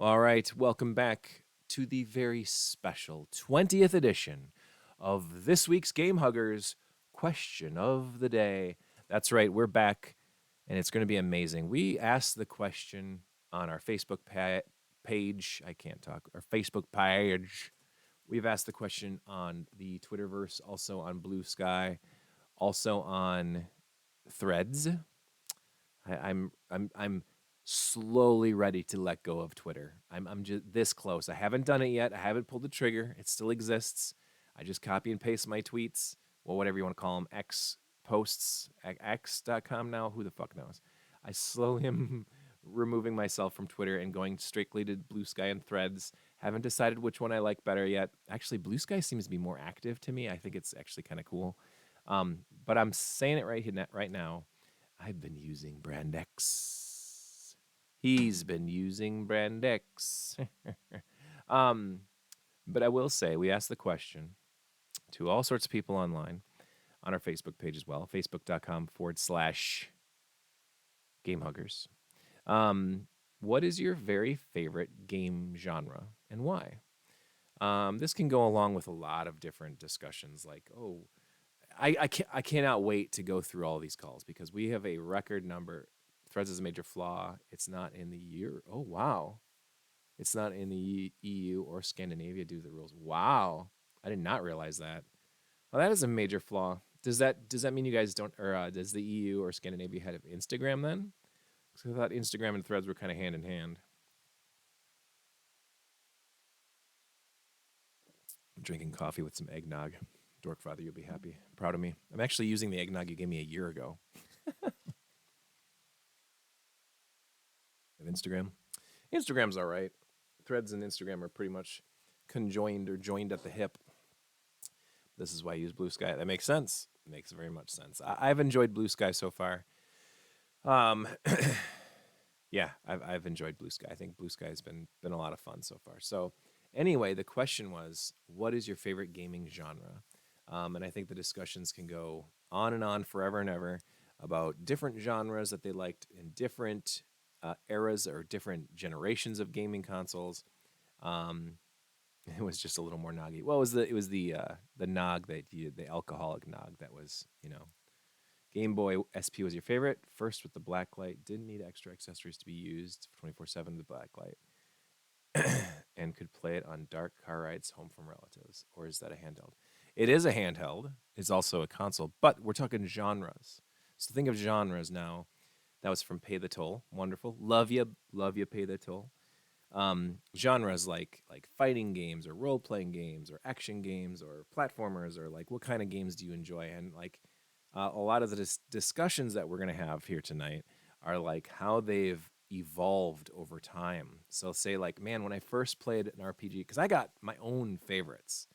All right, welcome back to the very special 20th edition of this week's Game Huggers Question of the Day. That's right, we're back, and it's going to be amazing. We asked the question on our Facebook page. I can't talk. Our Facebook page. We've asked the question on the Twitterverse, also on Blue Sky, also on Threads. I'm slowly ready to let go of Twitter. I'm just this close. I haven't done it yet. I haven't pulled the trigger. It still exists. I just copy and paste my tweets, well, whatever you want to call them, X posts, x.com now. Who the fuck knows? I slowly am removing myself from Twitter and going strictly to Blue Sky and Threads. Haven't decided which one I like better yet. Actually, Blue Sky seems to be more active to me. I think it's actually kind of cool. But I'm saying it right now. I've been using Brand X. He's been using Brand X. But I will say, we asked the question to all sorts of people online on our Facebook page as well, facebook.com/GameHuggers. What is your very favorite game genre and why? This can go along with a lot of different discussions like, I cannot wait to go through all these calls because we have a record number. Threads is a major flaw. It's not in the EU. Oh, wow. It's not in the EU or Scandinavia due to the rules. Wow. I did not realize that. Well, that is a major flaw. Does that mean you guys don't, or does the EU or Scandinavia have Instagram then? Because I thought Instagram and Threads were kind of hand in hand. I'm drinking coffee with some eggnog. Dorkfather, you'll be happy. Proud of me. I'm actually using the eggnog you gave me a year ago. Of Instagram. Instagram's all right. Threads and Instagram are pretty much conjoined or joined at the hip. This is why I use Blue Sky. That makes sense. It makes very much sense. I've enjoyed Blue Sky so far. Yeah, I've enjoyed Blue Sky. I think Blue Sky has been a lot of fun so far. So anyway, the question was, what is your favorite gaming genre? And I think the discussions can go on and on forever and ever about different genres that they liked in different eras or different generations of gaming consoles. It was just a little more noggy. Well, it was the nog the alcoholic nog that was, Game Boy SP was your favorite. First with the black light, didn't need extra accessories to be used 24/7 with the black light, and could play it on dark car rides home from relatives. Or is that a handheld? It is a handheld. It's also a console, but we're talking genres. So think of genres now. That was from Pay the Toll. Wonderful. Love you, Pay the Toll. Genres like fighting games or role-playing games or action games or platformers or like what kind of games do you enjoy? And like a lot of the discussions that we're going to have here tonight are like how they've evolved over time. So say like, man, when I first played an RPG, because I got my own favorites.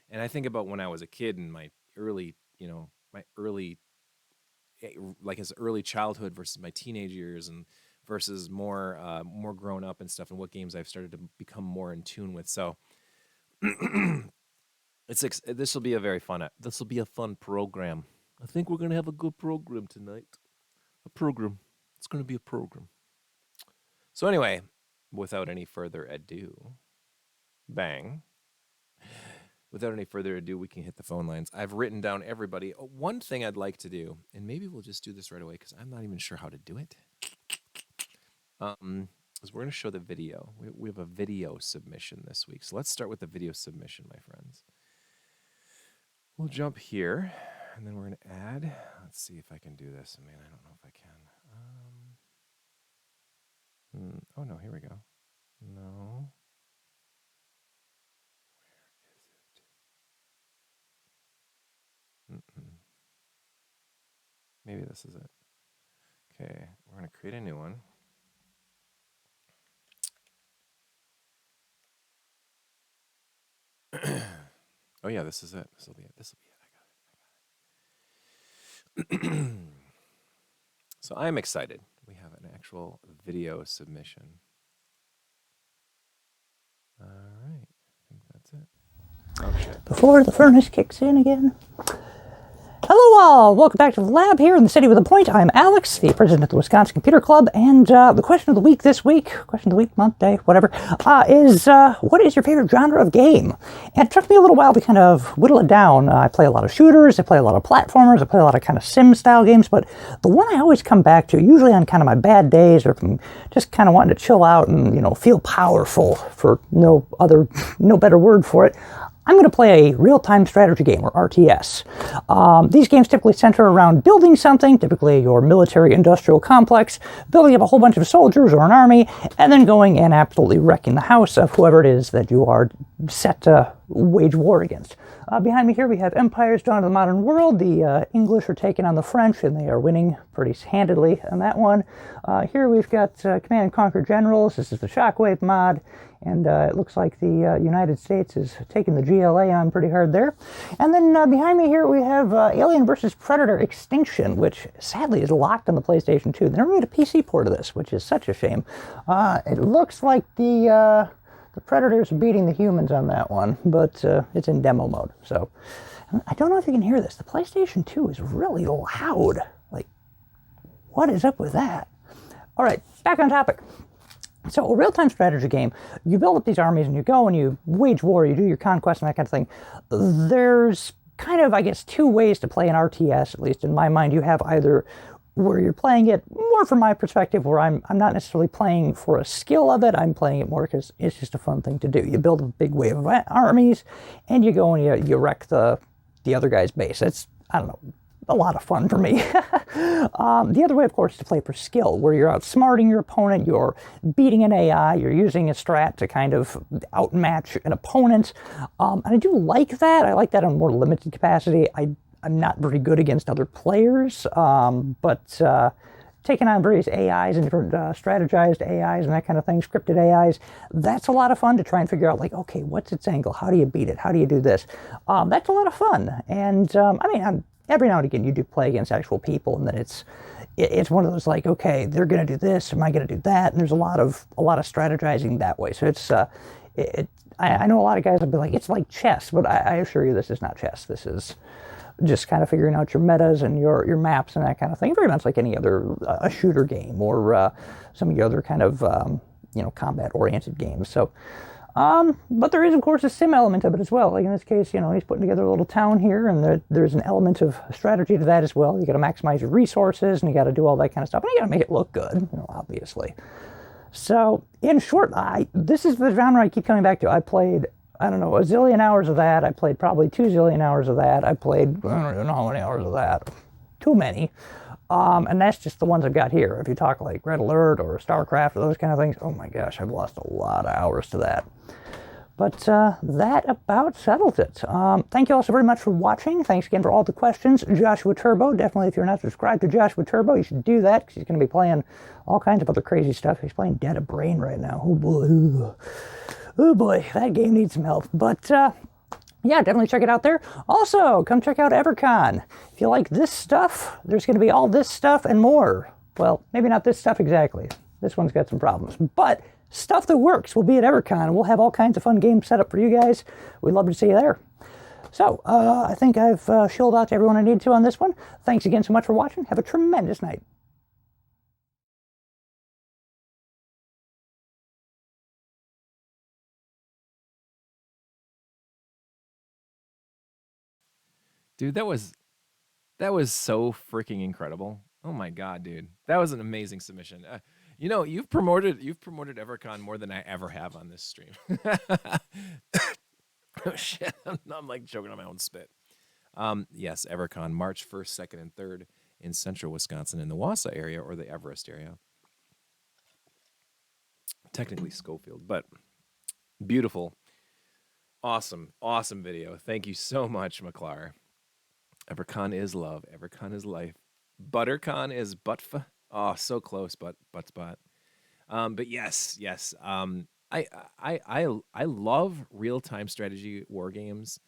And I think about when I was a kid in my early, like his early childhood versus my teenage years and versus more grown up and stuff, and what games I've started to become more in tune with. So this will be a fun program. I think we're gonna have a good program tonight. It's gonna be a program. So anyway, without any further ado, Without any further ado, we can hit the phone lines. I've written down everybody. One thing I'd like to do, and maybe we'll just do this right away because I'm not even sure how to do it, is we're going to show the video. We have a video submission this week. So let's start with the video submission, my friends. We'll jump here, and then we're going to add. Let's see if I can do this. Man, I don't know if I can. Oh, no, here we go. No. Maybe this is it. Okay, we're going to create a new one. Oh, yeah, this is it. This will be it. I got it. So I'm excited. We have an actual video submission. All right. I think that's it. Oh, shit. Before the furnace kicks in again. Hello, all, welcome back to the lab here in the city with a point. I'm Alex, the president of the Wisconsin Computer Club, and the question of the week this week, question of the week, month, day, whatever, is what is your favorite genre of game? And it took me a little while to kind of whittle it down. I play a lot of shooters, I play a lot of platformers, I play a lot of kind of sim-style games, but the one I always come back to, usually on kind of my bad days, or if I'm just kind of wanting to chill out and, you know, feel powerful, for no better word for it, I'm going to play a real-time strategy game, or RTS. These games typically center around building something, typically your military-industrial complex, building up a whole bunch of soldiers or an army, and then going and absolutely wrecking the house of whoever it is that you are set to wage war against. Behind me here we have Empires Dawn of the Modern World. The English are taking on the French, and they are winning pretty handedly on that one. Here we've got Command & Conquer Generals. This is the Shockwave mod. And it looks like the United States is taking the GLA on pretty hard there. And then behind me here we have Alien vs. Predator Extinction, which sadly is locked on the PlayStation 2. They never made a PC port of this, which is such a shame. It looks like the Predators are beating the humans on that one, but it's in demo mode. So I don't know if you can hear this. The PlayStation 2 is really loud. Like, what is up with that? All right, back on topic. So a real-time strategy game, you build up these armies and you go and you wage war, you do your conquest and that kind of thing. There's kind of, I guess, two ways to play an RTS, at least in my mind. You have either where you're playing it more from my perspective, where I'm not necessarily playing for a skill of it, I'm playing it more because it's just a fun thing to do. You build a big wave of armies and you go and you wreck the other guy's base. It's, I don't know, a lot of fun for me. The other way, of course, is to play for skill, where you're outsmarting your opponent, you're beating an AI, you're using a strat to kind of outmatch an opponent. And I do like that. I like that on a more limited capacity. I'm not very good against other players, but taking on various AIs and different strategized AIs and that kind of thing, scripted AIs, that's a lot of fun to try and figure out, like, okay, what's its angle? How do you beat it? How do you do this? That's a lot of fun. And I mean, every now and again you do play against actual people, and then it's one of those, like, okay, they're going to do this, am I going to do that? And there's a lot of strategizing that way. So it's I know a lot of guys will be like, it's like chess, but I assure you this is not chess. This is just kind of figuring out your metas and your maps and that kind of thing, very much like any other a shooter game or some of the other kind of combat oriented games. So but there is, of course, a sim element of it as well. Like in this case, he's putting together a little town here, and there's an element of strategy to that as well. You got to maximize your resources, and you got to do all that kind of stuff, and you got to make it look good, obviously. So, in short, this is the genre I keep coming back to. I played, I don't know, a zillion hours of that. I played probably 2 zillion hours of that. I played, I don't even know how many hours of that. Too many. And that's just the ones I've got here. If you talk like Red Alert or StarCraft or those kind of things, oh my gosh, I've lost a lot of hours to that. But that about settles it. Thank you all so very much for watching. Thanks again for all the questions. Joshua Turbo, definitely if you're not subscribed to Joshua Turbo, you should do that, because he's going to be playing all kinds of other crazy stuff. He's playing Dead of Brain right now. Oh boy. Oh boy, that game needs some help. But yeah, definitely check it out there. Also, come check out EverCon. If you like this stuff, there's going to be all this stuff and more. Well, maybe not this stuff exactly. This one's got some problems. But stuff that works will be at EverCon, and we'll have all kinds of fun games set up for you guys. We'd love to see you there. So, I think I've shilled out to everyone I need to on this one. Thanks again so much for watching. Have a tremendous night. Dude, that was so freaking incredible. Oh my god, dude, that was an amazing submission. You've promoted EverCon more than I ever have on this stream. Oh shit, I'm like choking on my own spit. Yes, EverCon, March 1st, 2nd, and 3rd in central Wisconsin, in the Wausau area or the Everest area. Technically Schofield, but beautiful, awesome video. Thank you so much, McClar. EverCon is love. EverCon is life. ButterCon is butfa. Oh, so close, but spot. But yes. I love real time strategy war games.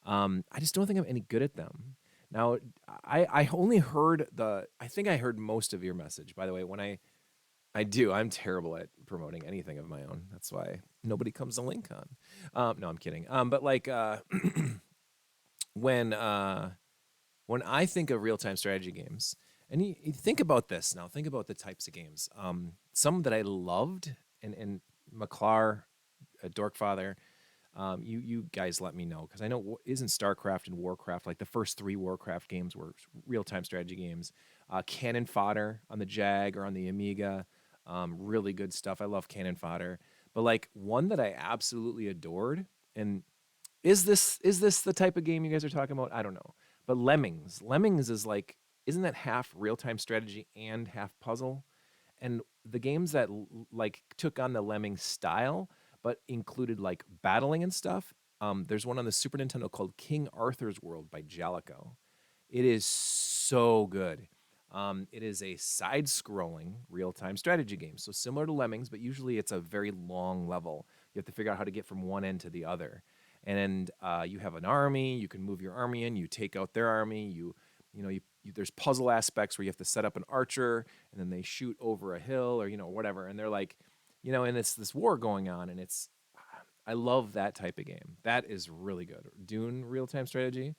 I just don't think I'm any good at them. Now, I only heard I think I heard most of your message. By the way, when I'm terrible at promoting anything of my own. That's why nobody comes to LinkCon. No, I'm kidding. But like when when I think of real time strategy games, and you think about this now, think about the types of games. Some that I loved, and McClar, Dorkfather, you guys let me know because I know isn't StarCraft and Warcraft like the first three Warcraft games were real time strategy games. Cannon Fodder on the Jag or on the Amiga, really good stuff. I love Cannon Fodder, but like one that I absolutely adored, and is this the type of game you guys are talking about? I don't know, but Lemmings. Lemmings is like, isn't that half real time strategy and half puzzle? And the games that like took on the Lemming style, but included like battling and stuff. There's one on the Super Nintendo called King Arthur's World by Jalico. It is so good. It is a side-scrolling real-time strategy game, so similar to Lemmings, but usually it's a very long level. You have to figure out how to get from one end to the other, and you have an army. You can move your army in. You take out their army. There's puzzle aspects where you have to set up an archer, and then they shoot over a hill or whatever, and they're like, and it's this war going on, and I love that type of game. That is really good. Dune real time strategy,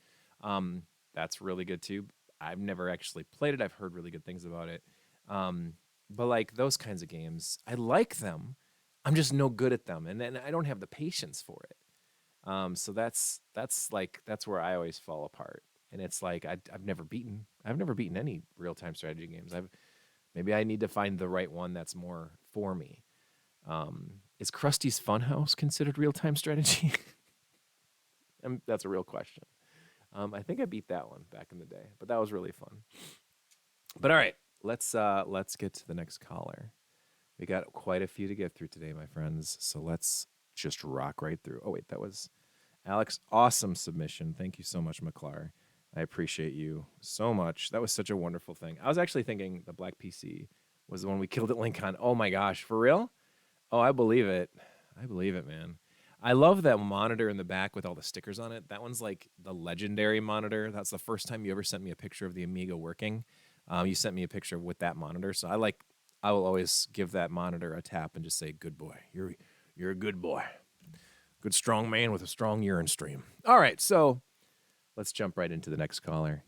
that's really good too. I've never actually played it. I've heard really good things about it. Um, but like those kinds of games, I like them. I'm just no good at them, and then I don't have the patience for it. So that's where I always fall apart. And it's like I've never beaten any real time strategy games. Maybe I need to find the right one that's more for me. Is Krusty's Funhouse considered real time strategy? That's a real question. I think I beat that one back in the day, but that was really fun. But all right, let's get to the next caller. We got quite a few to get through today, my friends. So let's just rock right through. Oh wait, that was Alex. Awesome submission. Thank you so much, McClar. I appreciate you so much. That was such a wonderful thing. I was actually thinking the Black PC was the one we killed at Lincoln. Oh my gosh, for real? Oh, I believe it. I believe it, man. I love that monitor in the back with all the stickers on it. That one's like the legendary monitor. That's the first time you ever sent me a picture of the Amiga working. You sent me a picture with that monitor, so I will always give that monitor a tap and just say, "Good boy. You're a good boy. Good strong man with a strong urine stream." All right, so let's jump right into the next caller.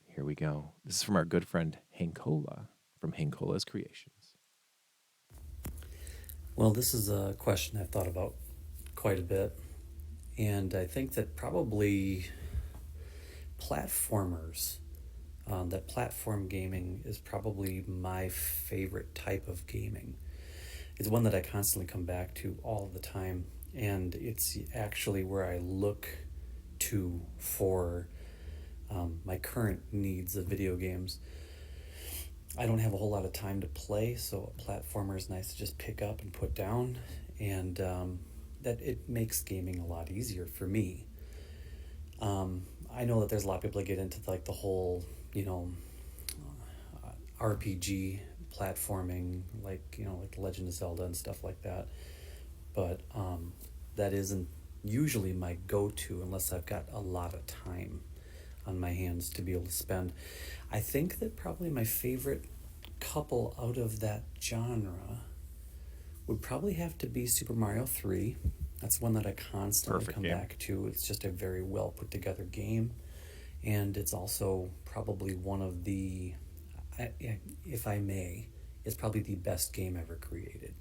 Here we go. This is from our good friend Hankola from Hankola's Creations. Well, this is a question I've thought about quite a bit, and I think that probably platformers, that platform gaming is probably my favorite type of gaming. It's one that I constantly come back to all the time, and it's actually where I look to for my current needs of video games. I don't have a whole lot of time to play, so a platformer is nice to just pick up and put down, and that it makes gaming a lot easier for me. I know that there's a lot of people that get into like the whole, RPG platforming, like Legend of Zelda and stuff like that, but that isn't usually my go-to unless I've got a lot of time on my hands to be able to spend. I think that probably my favorite couple out of that genre would probably have to be Super Mario 3. That's one that I constantly Perfect come game. back to. It's just a very well put together game. And it's also probably one of the, if I may, it's probably the best game ever created.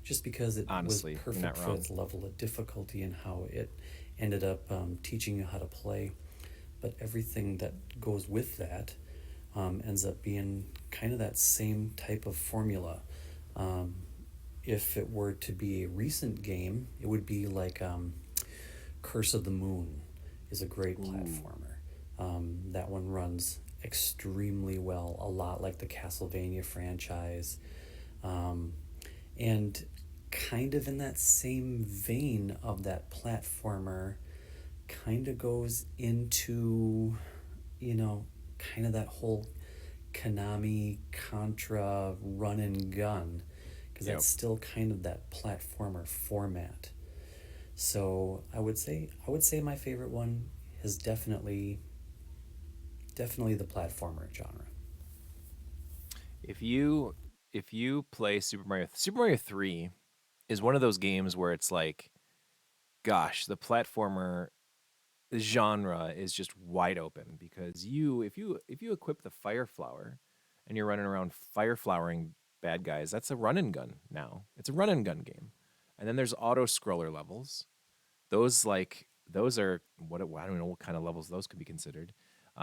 Just because it was Honestly, you're perfect not for wrong. its level of difficulty and how it ended up teaching you how to play. But everything that goes with that ends up being kind of that same type of formula. If it were to be a recent game, it would be like Curse of the Moon is a great platformer. That one runs extremely well, a lot like the Castlevania franchise. And kind of in that same vein of that platformer, kind of goes into, kind of that whole Konami Contra run and gun, because Yep. that's still kind of that platformer format. So I would say my favorite one is definitely the platformer genre. If you play Super Mario 3 is one of those games where it's like, gosh, the platformer genre is just wide open because if you equip the fire flower and you're running around fire flowering bad guys, that's a run and gun now. It's a run and gun game. And then there's auto scroller levels. Those are I don't know what kind of levels those could be considered.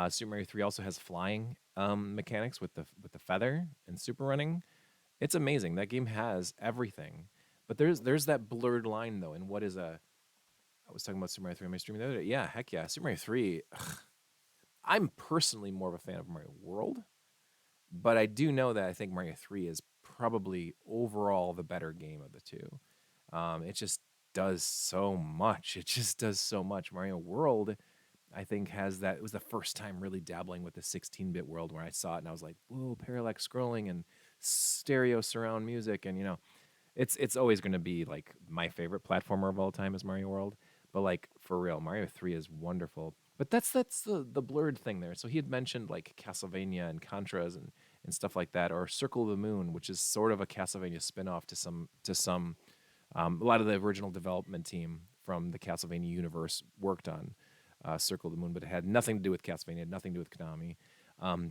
Super Mario 3 also has flying mechanics with the feather and super running. It's amazing. That game has everything. But there's that blurred line though. And what is a I was talking about Super Mario 3 on my stream the other day. Yeah, heck yeah. Super Mario 3, I'm personally more of a fan of Mario World, but I do know that I think Mario 3 is probably overall the better game of the two. It just does so much. It just does so much. Mario World, I think, has that. It was the first time really dabbling with the 16-bit world where I saw it and I was like, whoa, parallax scrolling and stereo surround music. And, it's always going to be like my favorite platformer of all time is Mario World. But like for real, Mario 3 is wonderful. But that's the blurred thing there. So he had mentioned like Castlevania and Contras and stuff like that, or Circle of the Moon, which is sort of a Castlevania spin-off to some a lot of the original development team from the Castlevania universe worked on Circle of the Moon, but it had nothing to do with Castlevania, had nothing to do with Konami.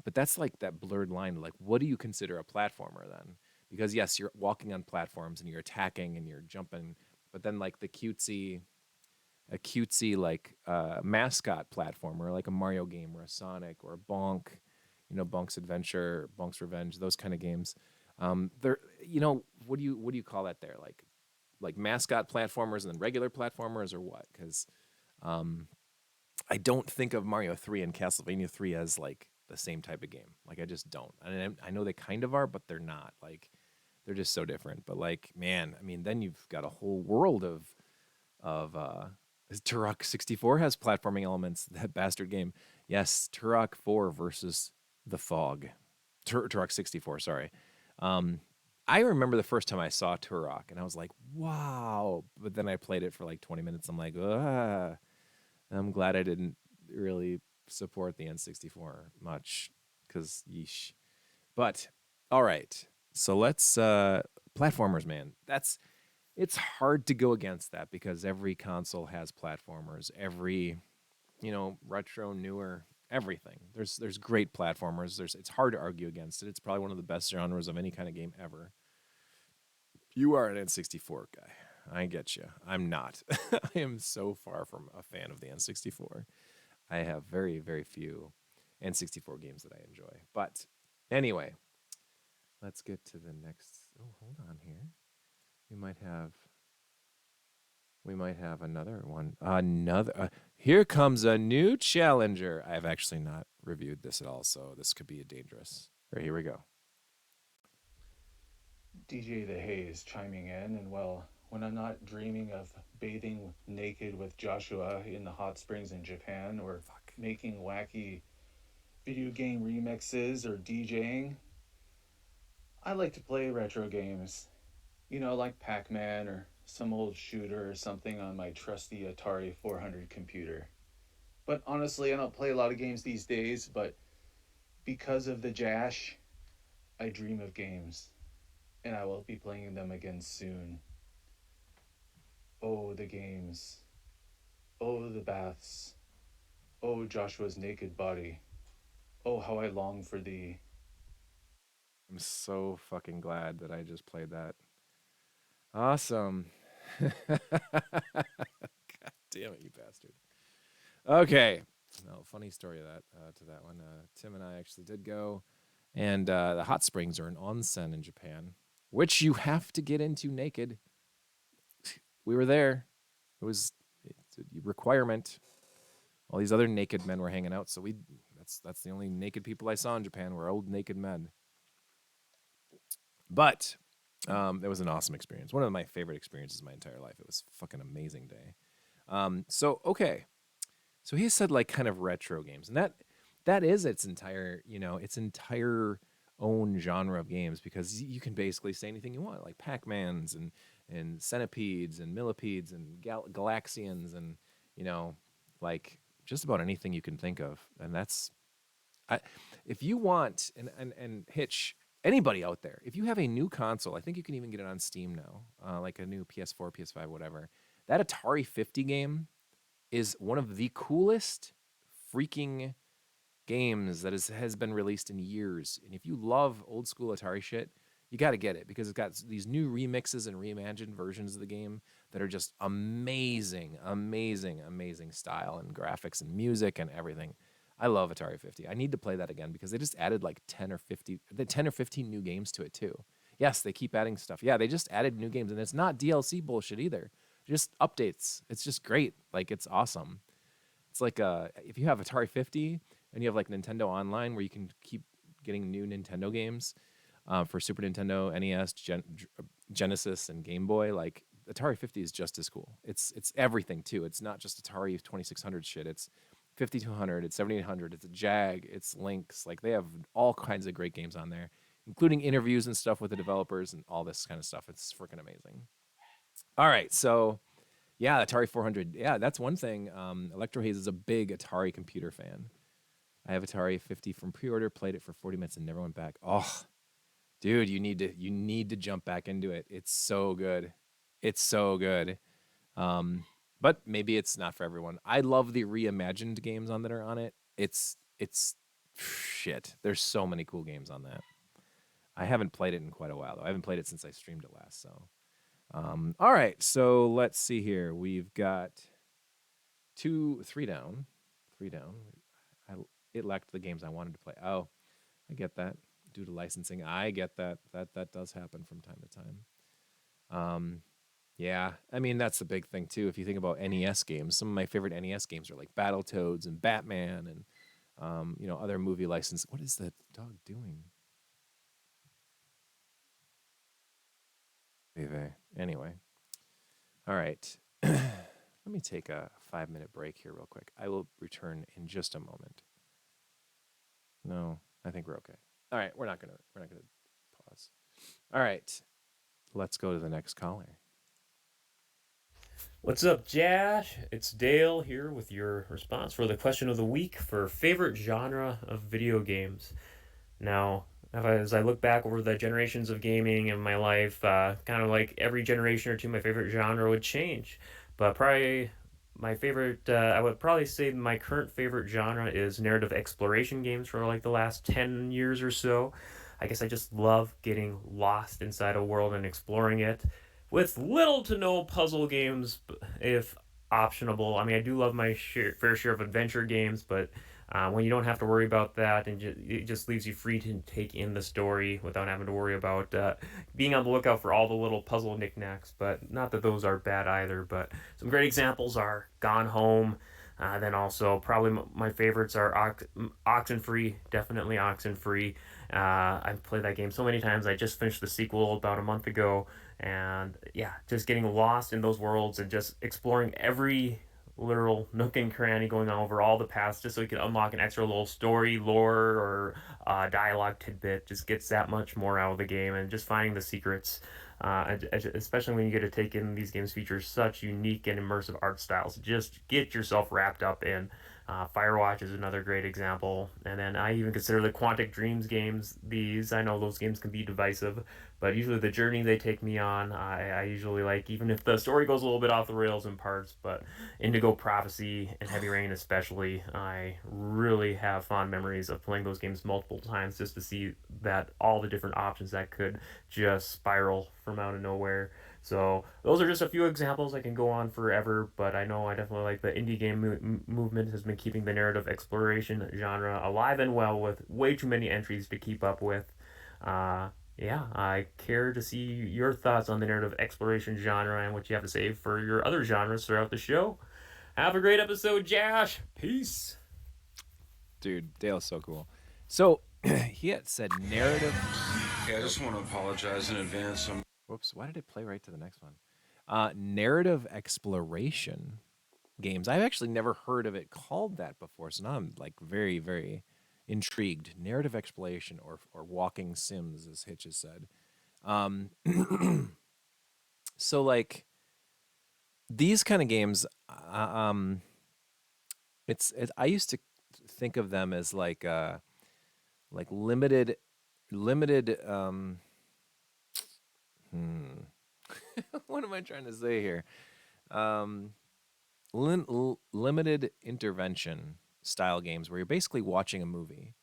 But that's like that blurred line. Like, what do you consider a platformer then? Because yes, you're walking on platforms and you're attacking and you're jumping, but then like a cutesy like mascot platformer, like a Mario game or a Sonic or a Bonk, Bonk's Adventure, Bonk's Revenge, those kind of games. They're what do you call that there? Like mascot platformers and then regular platformers or what? Because I don't think of Mario 3 and Castlevania 3 as like the same type of game. Like I just don't. And I know they kind of are, but they're not. Like they're just so different. But like, man, I mean, then you've got a whole world of Turok 64 has platforming elements. That bastard game. Yes, Turok 4 versus the Fog. Turok 64, sorry. Um, I remember the first time I saw Turok and I was like, wow. But then I played it for like 20 minutes. I'm like, ah. I'm glad I didn't really support the N64 much because yeesh. But all right. So let's platformers, man. It's hard to go against that because every console has platformers. Every, retro, newer, everything. There's great platformers. It's hard to argue against it. It's probably one of the best genres of any kind of game ever. You are an N64 guy. I get you. I'm not. I am so far from a fan of the N64. I have very, very few N64 games that I enjoy. But anyway, let's get to the next. Oh, hold on here. We might have another one. Here comes a new challenger. I've actually not reviewed this at all, so this could be a dangerous. All right, here we go. DJ The Haze chiming in, and well, when I'm not dreaming of bathing naked with Joshua in the hot springs in Japan or making wacky video game remixes or DJing, I like to play retro games. Like Pac Man or some old shooter or something on my trusty Atari 400 computer. But honestly, I don't play a lot of games these days, but because of the Jash, I dream of games, and I will be playing them again soon. Oh, the games. Oh, the baths. Oh, Joshua's naked body. Oh, how I long for thee. I'm so fucking glad that I just played that. Awesome. God damn it, you bastard. Okay. No, funny story of that to that one. Tim and I actually did go, and the hot springs are an onsen in Japan, which you have to get into naked. We were there. It's a requirement. All these other naked men were hanging out, so that's the only naked people I saw in Japan were old naked men. But it was an awesome experience. One of my favorite experiences of my entire life. It was a fucking amazing day. Okay. So he said like kind of retro games, and that is its entire own genre of games because you can basically say anything you want, like Pac-Mans and centipedes and millipedes and galaxians and like just about anything you can think of. And if you want and Hitch, anybody out there, if you have a new console, I think you can even get it on Steam now, like a new PS4, PS5, whatever. That Atari 50 game is one of the coolest freaking games that has been released in years. And if you love old school Atari shit, you got to get it because it's got these new remixes and reimagined versions of the game that are just amazing, amazing, amazing style and graphics and music and everything. I love Atari 50. I need to play that again because they just added like 10 or 15 new games to it too. Yes, they keep adding stuff. Yeah, they just added new games and it's not DLC bullshit either. Just updates. It's just great. Like it's awesome. It's like if you have Atari 50 and you have like Nintendo Online where you can keep getting new Nintendo games for Super Nintendo, NES, Genesis, and Game Boy, like Atari 50 is just as cool. It's everything too. It's not just Atari 2600 shit. It's 5200, it's 7800, it's a Jag, it's Lynx. Like they have all kinds of great games on there, including interviews and stuff with the developers and all this kind of stuff. It's freaking amazing. All right, so yeah, Atari 400. Yeah, that's one thing. Electro Haze is a big Atari computer fan. I have Atari 50 from pre-order, played it for 40 minutes and never went back. Oh, dude, you need to jump back into it. It's so good. It's so good. Um, but maybe it's not for everyone. I love the reimagined games that are on it. It's shit. There's so many cool games on that. I haven't played it in quite a while though. I haven't played it since I streamed it last. So, all right. So let's see here. We've got three down, three down. I, it lacked the games I wanted to play. Oh, I get that due to licensing. I get that. That does happen from time to time. Yeah, I mean that's the big thing too. If you think about NES games, some of my favorite NES games are like Battletoads and Batman and other movie license. What is that dog doing? Anyway, all right. Let me take a 5-minute break here real quick. I will return in just a moment. No, I think we're okay. All right, we're not gonna pause. All right, let's go to the next caller. What's up, Josh? It's Dale here with your response for the question of the week for favorite genre of video games. Now, as I look back over the generations of gaming in my life, kind of like every generation or two, my favorite genre would change. But probably my favorite, I would probably say my current favorite genre is narrative exploration games for like the last 10 years or so. I guess I just love getting lost inside a world and exploring it with little to no puzzle games, if optionable. I mean, I do love my fair share of adventure games, but when you don't have to worry about that and it just leaves you free to take in the story without having to worry about being on the lookout for all the little puzzle knickknacks. But not that those are bad either, but some great examples are Gone Home. Then also probably my favorites are Oxenfree, definitely Oxenfree. I've played that game so many times. I just finished the sequel about a month ago, and yeah, just getting lost in those worlds and just exploring every literal nook and cranny, going over all the paths just so you can unlock an extra little story, lore, or dialogue tidbit. Just gets that much more out of the game, and just finding the secrets. Especially when you get to take in these games feature such unique and immersive art styles. Just get yourself wrapped up in. Firewatch is another great example. And then I even consider the Quantic Dreams games these. I know those games can be divisive, but usually the journey they take me on, I usually like, even if the story goes a little bit off the rails in parts. But Indigo Prophecy and Heavy Rain especially, I really have fond memories of playing those games multiple times just to see that all the different options that could just spiral from out of nowhere. So those are just a few examples. I can go on forever, but I know I definitely like the indie game movement has been keeping the narrative exploration genre alive and well with way too many entries to keep up with. Yeah, I care to see your thoughts on the narrative exploration genre and what you have to say for your other genres throughout the show. Have a great episode, Josh. Peace. Dude, Dale's so cool. So he had said narrative. Hey, I just want to apologize in advance. Whoops, why did it play right to the next one? Narrative exploration games. I've actually never heard of it called that before, so now I'm like very, very intrigued. Narrative exploration or walking sims, as Hitch has said. Um, so like these kind of games, I used to think of them as like limited what am I trying to say here? limited intervention style games where you're basically watching a movie.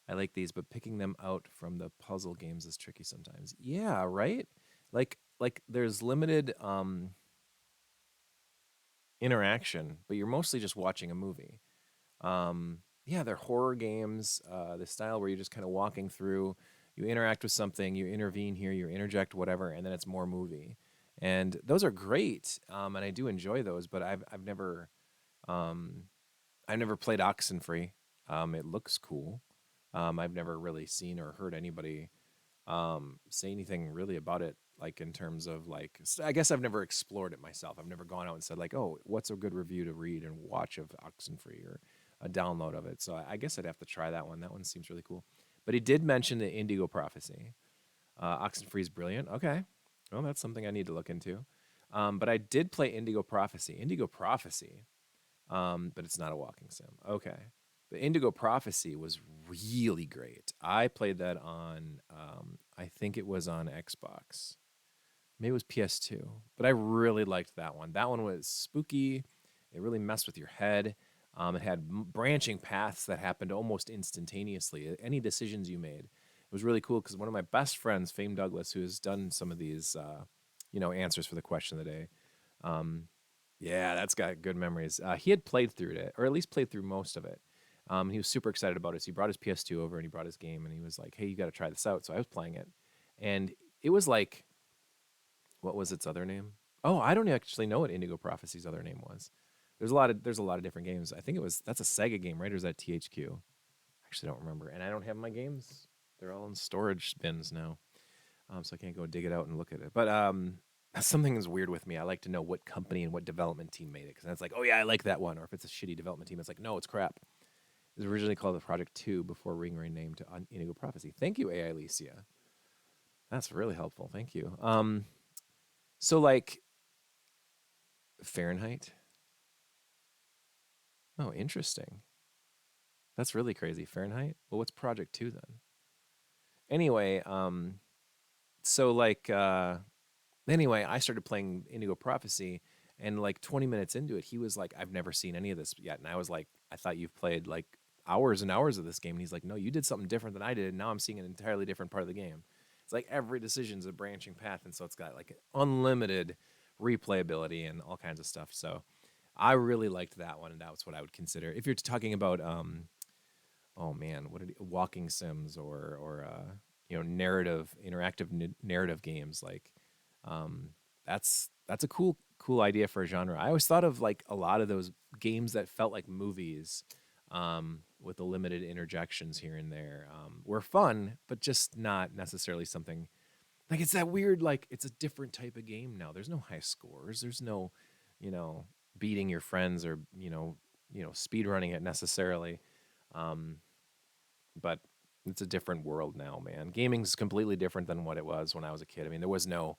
I like these, but picking them out from the puzzle games is tricky sometimes. Yeah, right? Like there's limited interaction, but you're mostly just watching a movie. Yeah, they're horror games, the style where you're just kind of walking through, you interact with something, you intervene here, you interject whatever, and then it's more movie. And those are great, and I do enjoy those. But um, I've never played Oxenfree. It looks cool. I've never really seen or heard anybody say anything really about it, like in terms of like, I guess I've never explored it myself. I've never gone out and said like, oh, what's a good review to read and watch of Oxenfree or a download of it. So I guess I'd have to try that one. That one seems really cool. But he did mention the Indigo Prophecy. Oxenfree is brilliant. Okay, well that's something I need to look into. But I did play Indigo Prophecy. Indigo Prophecy, but it's not a walking sim. Okay. But Indigo Prophecy was really great. I played that on, I think it was on Xbox. Maybe it was PS2. But I really liked that one. That one was spooky. It really messed with your head. It had branching paths that happened almost instantaneously. Any decisions you made. It was really cool because one of my best friends, Fame Douglas, who has done some of these, answers for the question of the day, yeah, that's got good memories. He had played through it, or at least played through most of it. He was super excited about it. So he brought his PS2 over and he brought his game and he was like, hey, you got to try this out. So I was playing it. And it was like, what was its other name? Oh, I don't actually know what Indigo Prophecy's other name was. There's a lot of different games. I think that's a Sega game, right? Or is that THQ? I actually don't remember. And I don't have my games. They're all in storage bins now. So I can't go dig it out and look at it. But something is weird with me. I like to know what company and what development team made it. Because it's like, oh yeah, I like that one. Or if it's a shitty development team, it's like, no, it's crap. It was originally called the Project 2 before being renamed to Indigo Prophecy. Thank you, AI Alicia. That's really helpful. Thank you. So like Fahrenheit. Oh, interesting. That's really crazy. Fahrenheit? Well, what's Project 2 then? Anyway, so like anyway, I started playing Indigo Prophecy and like 20 minutes into it, he was like, I've never seen any of this yet. And I was like, I thought you've played like hours and hours of this game. And he's like, no, you did something different than I did. And now I'm seeing an entirely different part of the game. It's like every decision's a branching path. And so it's got like unlimited replayability and all kinds of stuff. So I really liked that one. And that was what I would consider. If you're talking about, oh man, walking sims or narrative, interactive narrative games, like that's a cool idea for a genre. I always thought of like a lot of those games that felt like movies, with the limited interjections here and there, were fun, but just not necessarily something like, it's that weird, like it's a different type of game now. There's no high scores. There's no, beating your friends or, speed running it necessarily. But it's a different world now, man. Gaming's completely different than what it was when I was a kid. I mean, there was no,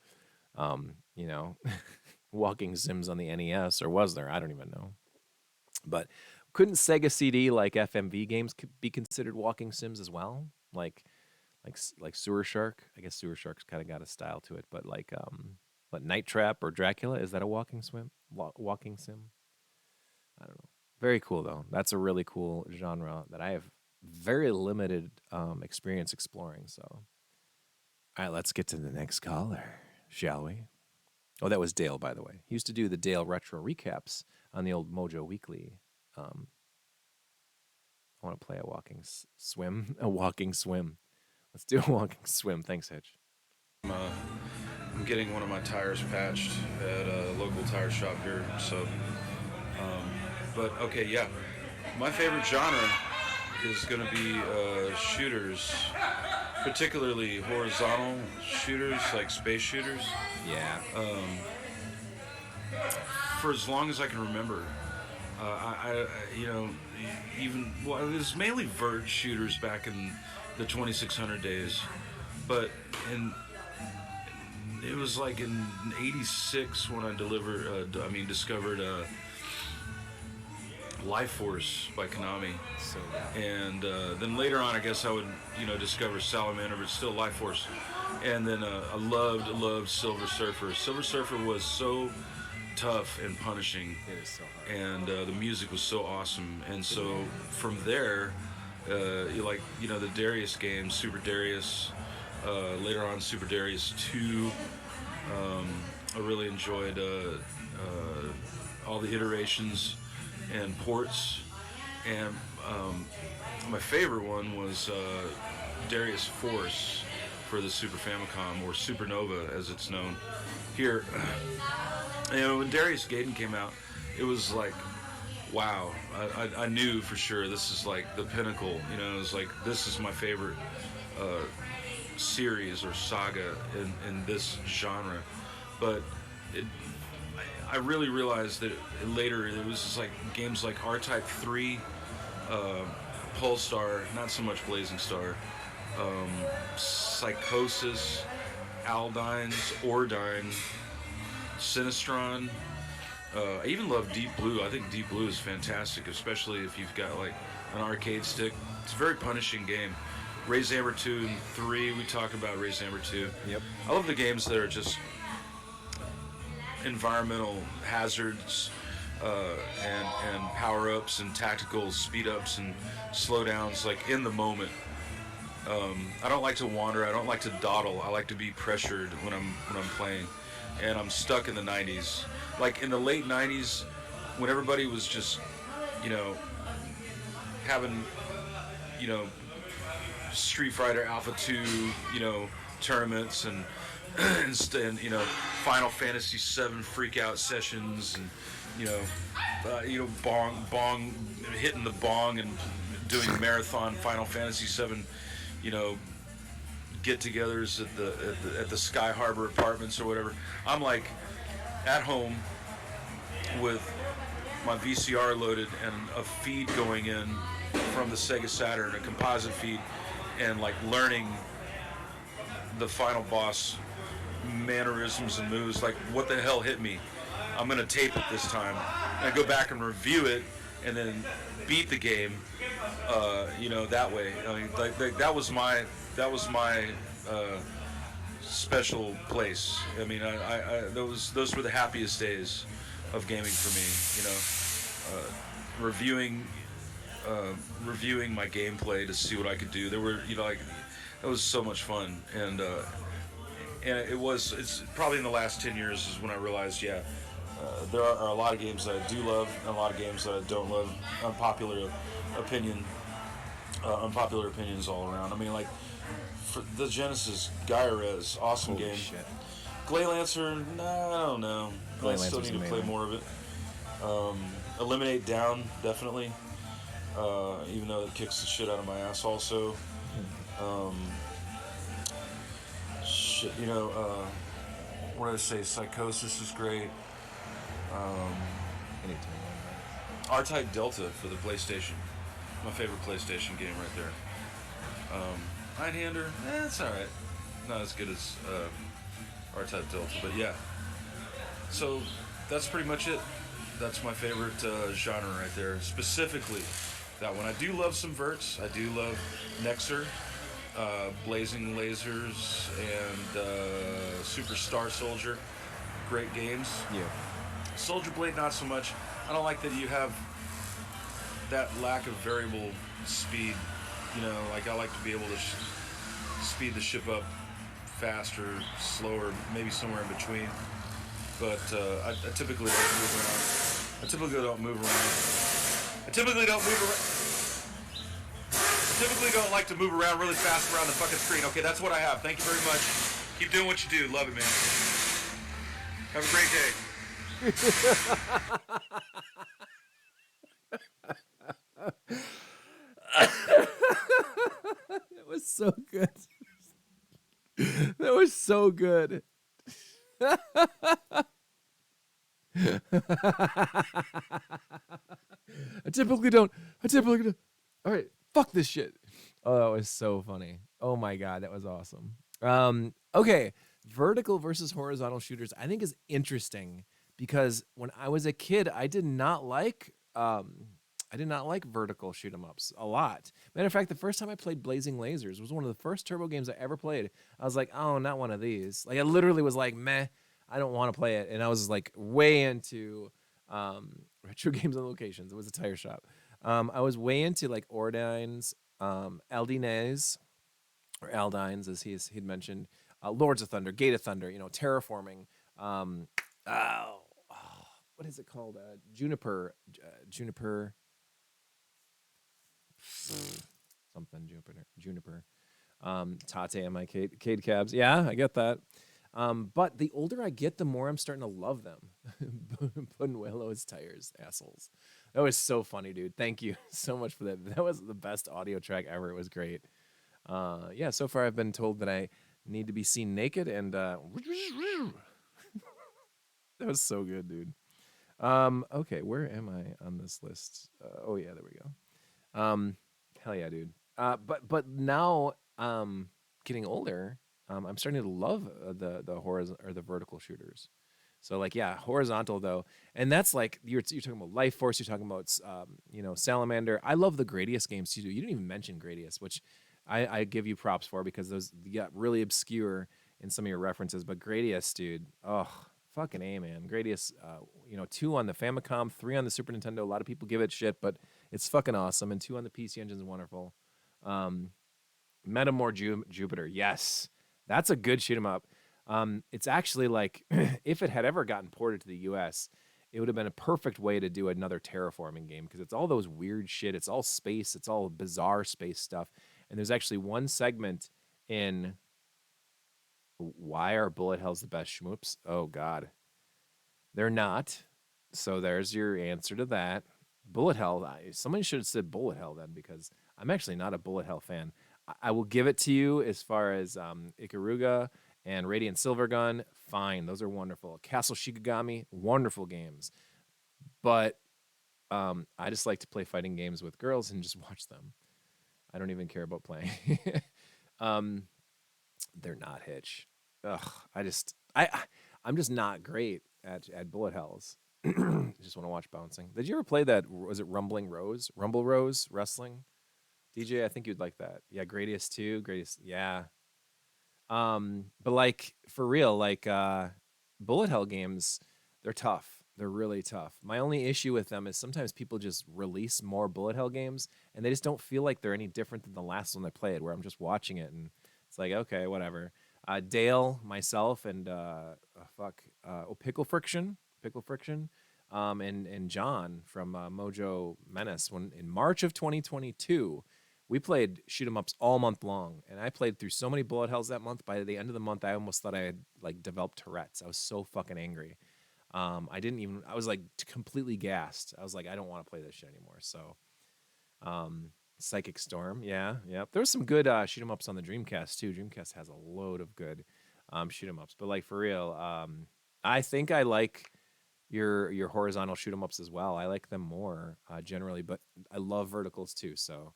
walking sims on the NES, or was there? I don't even know. But couldn't Sega CD like FMV games be considered walking sims as well? Like Sewer Shark. I guess Sewer Shark's kind of got a style to it. But like what, Night Trap or Dracula, is that a walking sim? I don't know. Very cool though. That's a really cool genre that I have very limited experience exploring. So, all right, let's get to the next caller, shall we? Oh, that was Dale, by the way. He used to do the Dale retro recaps on the old Mojo Weekly. I want to play a walking swim. Let's do a walking swim. Thanks, Hitch. I'm getting one of my tires patched at a local tire shop here. So, but okay, yeah. My favorite genre is going to be shooters, particularly horizontal shooters, like space shooters. Yeah. For as long as I can remember, it was mainly vert shooters back in the 2600 days, but it was like in '86 when I discovered Life Force by Konami. So And then later on, I guess I would, discover Salamander, but still Life Force. And then I loved Silver Surfer. Silver Surfer was so tough and punishing, It is so hard. and the music was so awesome. And so from there, the Darius games, Super Darius, later on Super Darius 2. I really enjoyed all the iterations and ports, and my favorite one was Darius Force for the Super Famicom, or Supernova as it's known here. When Darius Gaiden came out, it was like, wow, I knew for sure this is like the pinnacle. It was like, this is my favorite series or saga in this genre. But I really realized that later it was just like games like R-Type 3, Polestar, not so much Blazing Star, Psychosis, Aldines, Ordyne, Sinistron. I even love Deep Blue. I think Deep Blue is fantastic, especially if you've got like an arcade stick. It's a very punishing game. Raise Amber 2 and 3, we talked about Raise Amber 2. Yep. I love the games that are just environmental hazards and power-ups and tactical speed-ups and slowdowns, like in the moment. I don't like to wander. I don't like to dawdle. I like to be pressured when I'm playing, and I'm stuck in the 90s. Like in the late 90s, when everybody was just, having, Street Fighter Alpha 2, tournaments and Final Fantasy 7 freak out sessions, and bong hitting the bong and doing marathon Final Fantasy 7, get-togethers at the Sky Harbor Apartments or whatever. I'm like at home with my VCR loaded and a feed going in from the Sega Saturn, a composite feed, and like learning the final boss mannerisms and moves. Like, what the hell hit me? I'm gonna tape it this time, and I go back and review it, and then beat the game. That way. I mean, like that was my special place. I mean, those were the happiest days of gaming for me. Reviewing my gameplay to see what I could do. There were, it was so much fun, and it's probably in the last 10 years is when I realized, there are a lot of games that I do love and a lot of games that I don't love. Unpopular opinions all around. I mean, like, for the Genesis, Gyres, awesome Holy game. shit. Gleylancer, I don't know. I still Gleylancer's need to play amazing. more of it. Eliminate Down, definitely. Even though it kicks the shit out of my ass also. What did I say? Psychosis is great. Anytime. R-Type Delta for the PlayStation. My favorite PlayStation game right there. Nine-hander, it's alright. Not as good as R-Type Delta, but yeah. So that's pretty much it. That's my favorite genre right there. Specifically, that one. I do love some Verts. I do love Nexer, Blazing Lasers, and Super Star Soldier. Great games. Yeah. Soldier Blade, not so much. I don't like that you have that lack of variable speed. Like, I like to be able to speed the ship up faster, slower, maybe somewhere in between. But I typically don't move around. I typically don't like to move around really fast around the fucking screen. Okay, that's what I have. Thank you very much. Keep doing what you do. Love it, man. Have a great day. That was so good. That was so good. I typically don't. All right, fuck this shit. Oh, that was so funny. Oh my god, that was awesome. Okay, vertical versus horizontal shooters, I think is interesting because when I was a kid, I did not like vertical shoot 'em ups a lot. Matter of fact, the first time I played Blazing Lasers was one of the first turbo games I ever played. I was like, oh, not one of these. Like, I literally was like, meh. I don't want to play it. And I was like way into retro games and locations. It was a tire shop. I was way into like Ordine's, Aldines, or Aldines, as he'd mentioned, Lords of Thunder, Gate of Thunder, terraforming. Um, oh, what is it called? Juniper, something, Juniper. Tate and my Cade cabs. Yeah, I get that. But the older I get, the more I'm starting to love them. Buñuelos tires, assholes. That was so funny, dude. Thank you so much for that. That was the best audio track ever. It was great. Yeah, so far I've been told that I need to be seen naked, and that was so good, dude. Okay, where am I on this list? Oh yeah, there we go. Hell yeah, dude. But now, getting older, I'm starting to love the horizontal or the vertical shooters. So like yeah, horizontal though, and that's like you're talking about Life Force, you're talking about Salamander. I love the Gradius games too. You didn't even mention Gradius, which I give you props for because those got really obscure in some of your references. But Gradius, dude, oh fucking A, man. Gradius, 2 on the Famicom, 3 on the Super Nintendo. A lot of people give it shit, but it's fucking awesome. And 2 on the PC Engine is wonderful. Um, Metamore Jupiter, yes, that's a good shoot 'em up. It's actually like if it had ever gotten ported to the U.S., it would have been a perfect way to do another terraforming game because it's all those weird shit. It's all space. It's all bizarre space stuff. And there's actually one segment in why are bullet hells the best schmoops? Oh God, they're not. So there's your answer to that. Bullet hell. Somebody should have said bullet hell then because I'm actually not a bullet hell fan. I will give it to you as far as Ikaruga and Radiant Silvergun. Fine, those are wonderful. Castle Shikigami, wonderful games. But I just like to play fighting games with girls and just watch them. I don't even care about playing. um, they're not Hitch. Ugh, I'm just not great at bullet hells. Just want to watch bouncing. Did you ever play that? Was it Rumble Rose Wrestling? DJ, I think you'd like that. Yeah, Gradius 2, Gradius. Yeah. But like for real, like bullet hell games, they're tough. They're really tough. My only issue with them is sometimes people just release more bullet hell games and they just don't feel like they're any different than the last one they played. Where I'm just watching it and it's like okay, whatever. Dale, myself, and Pickle Friction, and John from Mojo Menace. When in March of 2022, we played shoot 'em ups all month long, and I played through so many bullet hells that month. By the end of the month, I almost thought I had like developed Tourette's. I was so fucking angry. I didn't even. I was like completely gassed. I was like, I don't want to play this shit anymore. So, Psychic Storm, yeah. There's some good shoot 'em ups on the Dreamcast too. Dreamcast has a load of good shoot 'em ups. But like for real, I think I like your horizontal shoot 'em ups as well. I like them more generally, but I love verticals too. So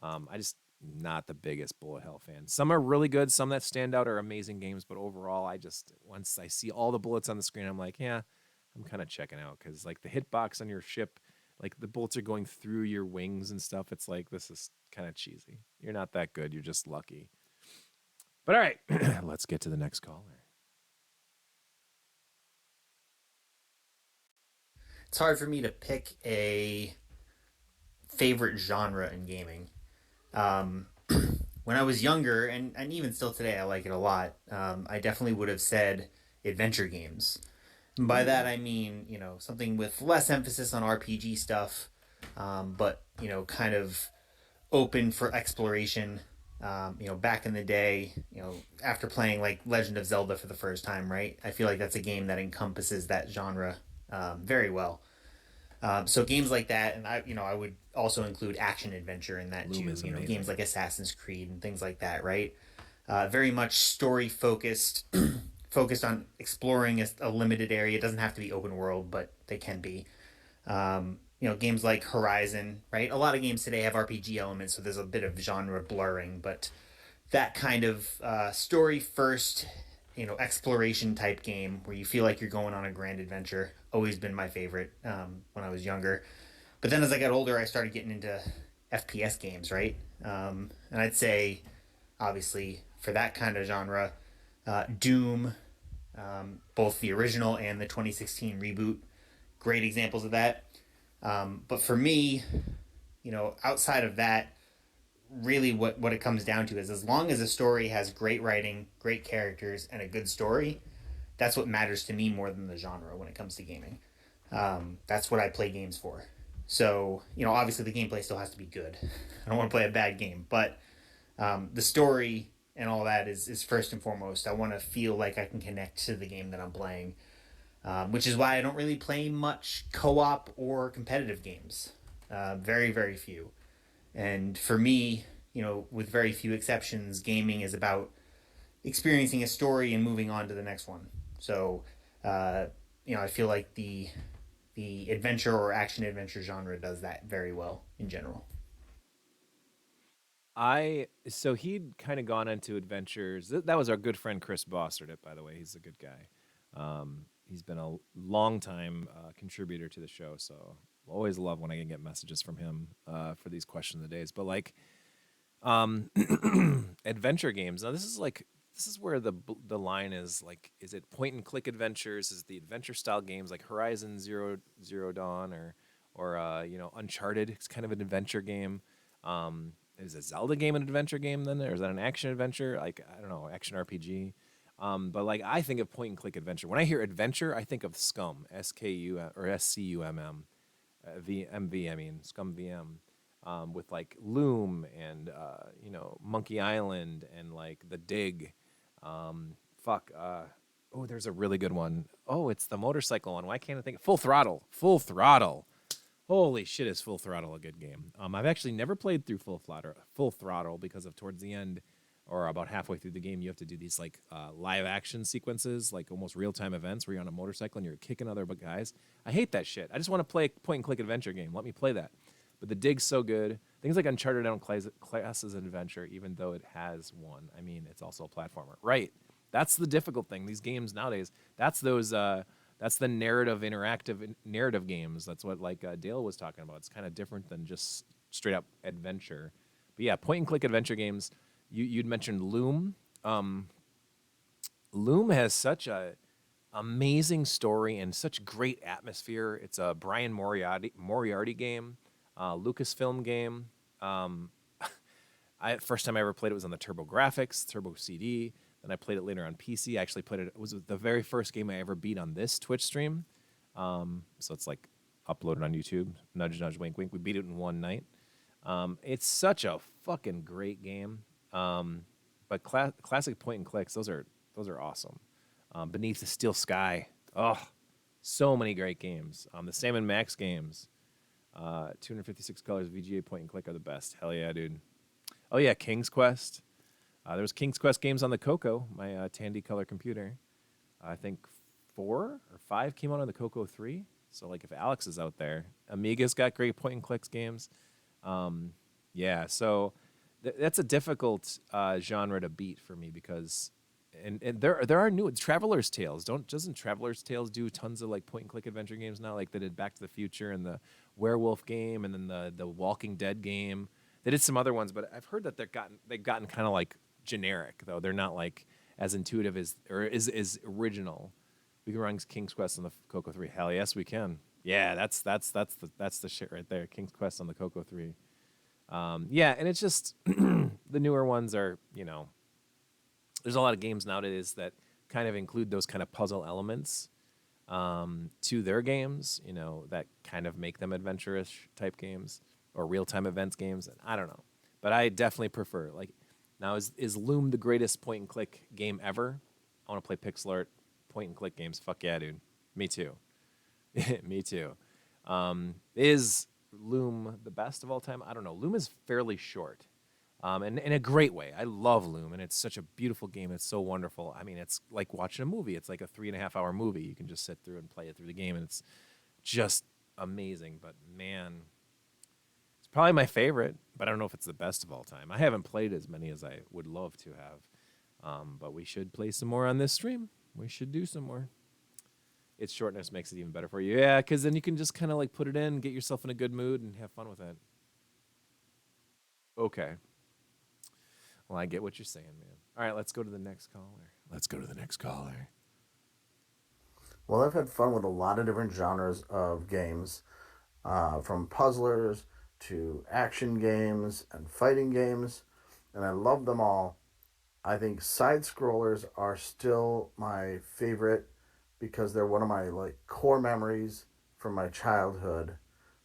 I just not the biggest bullet hell fan. Some are really good. Some that stand out are amazing games, but overall, I just once I see all the bullets on the screen, I'm like, yeah, I'm kind of checking out because like the hitbox on your ship, like the bullets are going through your wings and stuff. It's like this is kind of cheesy. You're not that good. You're just lucky. But all right, let's get to the next caller. It's hard for me to pick a favorite genre in gaming. Um, when I was younger, and even still today, I like it a lot. I definitely would have said adventure games. And by that, I mean, something with less emphasis on RPG stuff, but, kind of open for exploration. Back in the day, after playing like Legend of Zelda for the first time, right? I feel like that's a game that encompasses that genre very well. So games like that, and I would also include action adventure in that Loom too. is amazing. Games like Assassin's Creed and things like that, right? Very much story focused, focused on exploring a limited area. It doesn't have to be open world, but they can be. Games like Horizon, right? A lot of games today have RPG elements, so there's a bit of genre blurring, but that kind of story first, exploration type game where you feel like you're going on a grand adventure. Always been my favorite when I was younger. But then as I got older, I started getting into FPS games, right? And I'd say, obviously, for that kind of genre, Doom, both the original and the 2016 reboot. Great examples of that. But for me, outside of that, really what it comes down to is as long as a story has great writing, great characters, and a good story, that's what matters to me more than the genre when it comes to gaming. That's what I play games for. So, obviously the gameplay still has to be good. I don't want to play a bad game, but the story and all that is first and foremost. I want to feel like I can connect to the game that I'm playing, which is why I don't really play much co op or competitive games. Very, very few. And for me, with very few exceptions, gaming is about experiencing a story and moving on to the next one. So, uh, I feel like the adventure or action adventure genre does that very well in general. I so he'd kind of gone into adventures. That was our good friend Chris Bossert. It, by the way, he's a good guy. He's been a long time contributor to the show, so always love when I can get messages from him for these question of the days. But like um, adventure games. Now this is where the line is like, is it point and click adventures? Is the adventure style games like Horizon Zero Dawn or Uncharted? It's kind of an adventure game. Is a Zelda game an adventure game then, or is that an action adventure? Like I don't know, action RPG. But like I think of point and click adventure. When I hear adventure, I think of Scum, SKU or SCUMM, VMV. I mean Scum VM, with like Loom and Monkey Island and like The Dig. Fuck. Oh, there's a really good one. Oh, it's the motorcycle one. Why can't I think? Full Throttle. Full Throttle. Holy shit, is Full Throttle a good game? I've actually never played through Full Throttle because of towards the end or about halfway through the game, you have to do these like live action sequences, like almost real time events where you're on a motorcycle and you're kicking other guys. I hate that shit. I just want to play a point and click adventure game. Let me play that. But the Dig's so good. Things like Uncharted don't class as an adventure, even though it has one. I mean, it's also a platformer, right? That's the difficult thing. These games nowadays, that's those. That's the narrative games. That's what like Dale was talking about. It's kind of different than just straight up adventure. But yeah, point and click adventure games. You'd mentioned Loom. Loom has such a amazing story and such great atmosphere. It's a Brian Moriarty game, Lucasfilm game. Um, I first time I ever played it was on the Turbo Graphics, Turbo CD. Then I played it later on PC. I actually played it. It was the very first game I ever beat on this Twitch stream. So it's like uploaded on YouTube. Nudge, nudge, wink, wink. We beat it in one night. It's such a fucking great game. But classic point and clicks, those are awesome. Beneath the Steel Sky, oh, so many great games. The Sam and Max games, 256 colors VGA point and click are the best. Hell yeah, dude. Oh yeah, King's Quest. There was King's Quest games on the Coco, my Tandy color computer. I think 4 or 5 came out on the Coco 3. So like if Alex is out there, Amiga's got great point and clicks games. Yeah, so that's a difficult genre to beat for me because, and there are new Traveler's Tales. Doesn't Traveler's Tales do tons of like point and click adventure games now? Like they did Back to the Future and the Werewolf game, and then the Walking Dead game. They did some other ones, but I've heard that they've gotten kind of like generic though. They're not like as intuitive as or is original. We can run King's Quest on the Coco 3. Hell yes, we can. Yeah, that's the shit right there. King's Quest on the Coco 3. Yeah, and it's just the newer ones are, there's a lot of games nowadays that kind of include those kind of puzzle elements to their games, that kind of make them adventurous type games or real time events games. And I don't know, but I definitely prefer like now is Loom the greatest point and click game ever? I want to play pixel art point and click games. Fuck yeah, dude. Me too. Me too. Is Loom the best of all time? I don't know. Loom is fairly short, and in a great way. I love Loom, and it's such a beautiful game. It's so wonderful. I mean, it's like watching a movie. It's like a 3.5 hour movie. You can just sit through and play it through the game, and it's just amazing. But man, it's probably my favorite. But I don't know if it's the best of all time. I haven't played as many as I would love to have, but we should play some more on this stream. We should do some more. Its shortness makes it even better for you. Yeah, because then you can just kind of like put it in, get yourself in a good mood, and have fun with it. Okay. Well, I get what you're saying, man. All right, let's go to the next caller. Let's go to the next caller. Well, I've had fun with a lot of different genres of games, from puzzlers to action games and fighting games, and I love them all. I think side scrollers are still my favorite because they're one of my like core memories from my childhood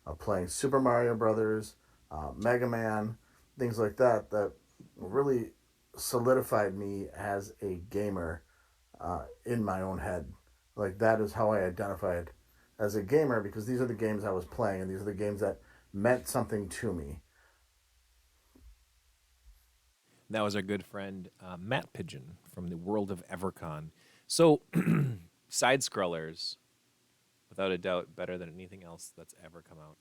of playing Super Mario Brothers, Mega Man, things like that that really solidified me as a gamer in my own head. Like that is how I identified as a gamer because these are the games I was playing and these are the games that meant something to me. That was our good friend Matt Pigeon from the world of Evercon. So, side scrollers, without a doubt, better than anything else that's ever come out.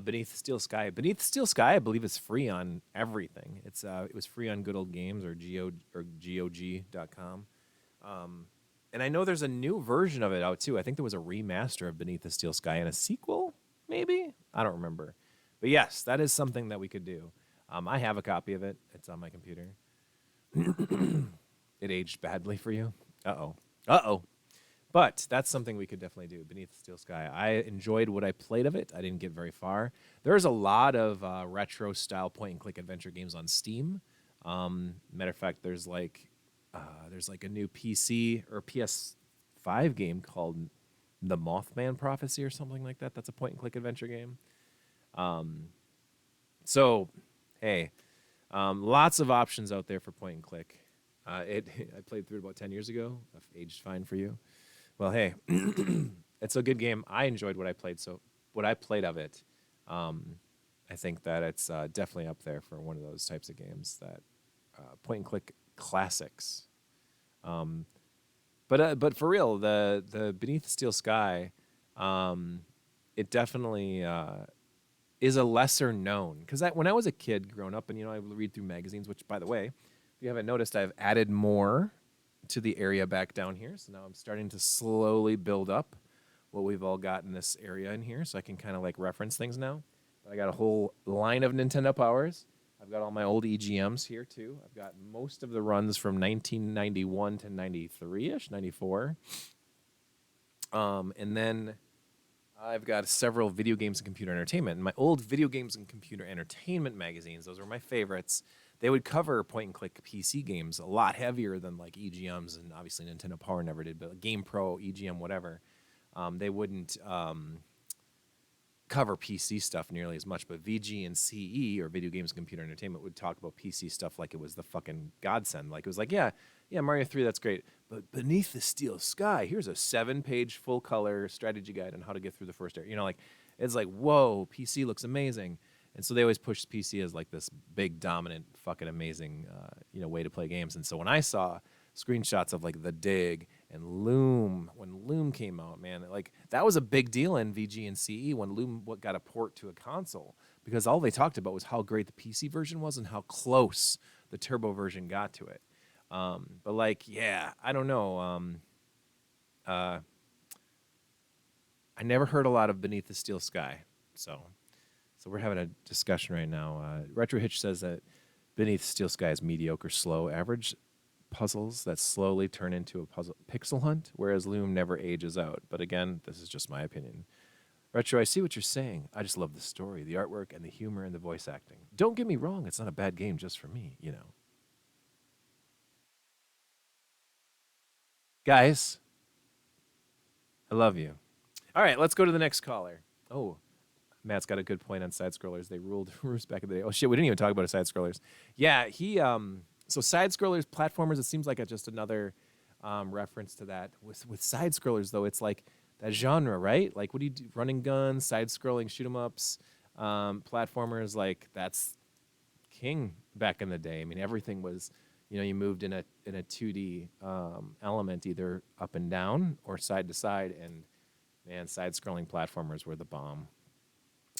Beneath Steel Sky. Beneath Steel Sky, I believe, is free on everything. It was free on Good Old Games or GOG.com. And I know there's a new version of it out too. I think there was a remaster of Beneath the Steel Sky and a sequel, maybe. I don't remember, but yes, that is something that we could do. I have a copy of it. It's on my computer. It aged badly for you. Uh oh. Uh oh. But that's something we could definitely do. Beneath the Steel Sky. I enjoyed what I played of it. I didn't get very far. There's a lot of retro style point and click adventure games on Steam. Matter of fact, there's like a new PC or PS5 game called The Mothman Prophecy or something like that. That's a point and click adventure game. So, hey, lots of options out there for point and click. I played through it about 10 years ago. I've aged fine for you. Well, hey, it's a good game. I enjoyed what I played. So what I played of it, I think that it's definitely up there for one of those types of games that point and click classics. But for real, the Beneath the Steel Sky, it definitely is a lesser known because when I was a kid growing up, and I would read through magazines. Which, by the way, if you haven't noticed, I've added more to the area back down here. So now I'm starting to slowly build up what we've all got in this area in here, so I can kind of like reference things now. But I got a whole line of Nintendo Powers. I've got all my old EGMs here too. I've got most of the runs from 1991 to 93ish, 94. And then I've got several video games and computer entertainment. And my old video games and computer entertainment magazines, those were my favorites. They would cover point and click PC games a lot heavier than like EGMs, and obviously Nintendo Power never did, but Game Pro, EGM, whatever. They wouldn't cover PC stuff nearly as much, but VG and CE, or Video Games and Computer Entertainment, would talk about PC stuff like it was the fucking godsend. Like it was like, yeah, Mario 3, that's great. But Beneath the Steel Sky, here's a 7-page full color strategy guide on how to get through the first area. Like it's like, whoa, PC looks amazing. And so they always push PC as like this big, dominant, fucking amazing, way to play games. And so when I saw screenshots of like The Dig and Loom, when Loom came out, man, like that was a big deal in VG and CE when Loom got a port to a console, because all they talked about was how great the PC version was and how close the turbo version got to it. But like, yeah, I don't know. I never heard a lot of Beneath the Steel Sky, so we're having a discussion right now. Retro Hitch says that Beneath Steel Sky is mediocre, slow, average puzzles that slowly turn into a puzzle pixel hunt, whereas Loom never ages out. But again, this is just my opinion. Retro, I see what you're saying. I just love the story, the artwork, and the humor and the voice acting. Don't get me wrong, it's not a bad game just for me, Guys, I love you. All right, let's go to the next caller. Oh, Matt's got a good point on side scrollers. They ruled roost back in the day. Oh shit, we didn't even talk about side scrollers. Yeah, so side scrollers, platformers. It seems like just another reference to that. With side scrollers though, it's like that genre, right? Like, what do you do? Running guns, side scrolling, shoot 'em ups, platformers. Like that's king back in the day. I mean, everything was, you moved in a 2D element, either up and down or side to side, and man, side scrolling platformers were the bomb.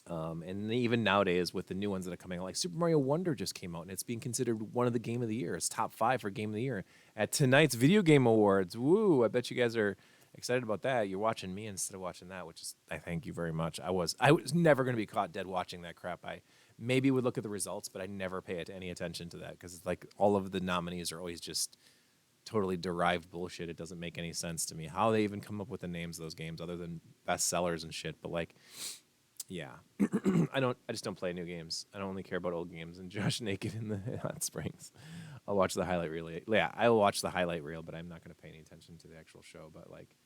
And even nowadays, with the new ones that are coming out, like Super Mario Wonder just came out, and it's being considered one of the Game of the Year. It's top 5 for Game of the Year at tonight's Video Game Awards. Woo! I bet you guys are excited about that. You're watching me instead of watching that, which is, I thank you very much. I was never going to be caught dead watching that crap. I maybe would look at the results, but I never pay any attention to that because it's like all of the nominees are always just totally derived bullshit. It doesn't make any sense to me how they even come up with the names of those games other than bestsellers and shit. But like, yeah, I just don't play new games. I don't only care about old games. And Josh Naked in the Hot Springs, I'll watch the highlight reel. Yeah, I will watch the highlight reel, but I'm not going to pay any attention to the actual show. But like,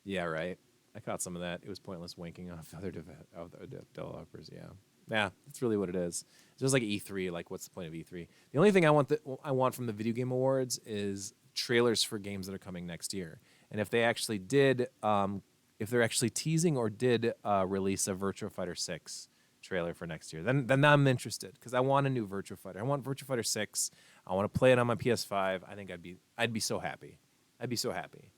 yeah, right. I caught some of that. It was pointless wanking off other developers. Yeah, yeah, that's really what it is. It's just like E3. Like, what's the point of E3? The only thing I want from the video game awards is trailers for games that are coming next year. And if they actually did, if they're actually teasing or did release a Virtua Fighter 6 trailer for next year, then I'm interested because I want a new Virtua Fighter. I want Virtua Fighter 6. I want to play it on my PS5. I think I'd be so happy. I'd be so happy.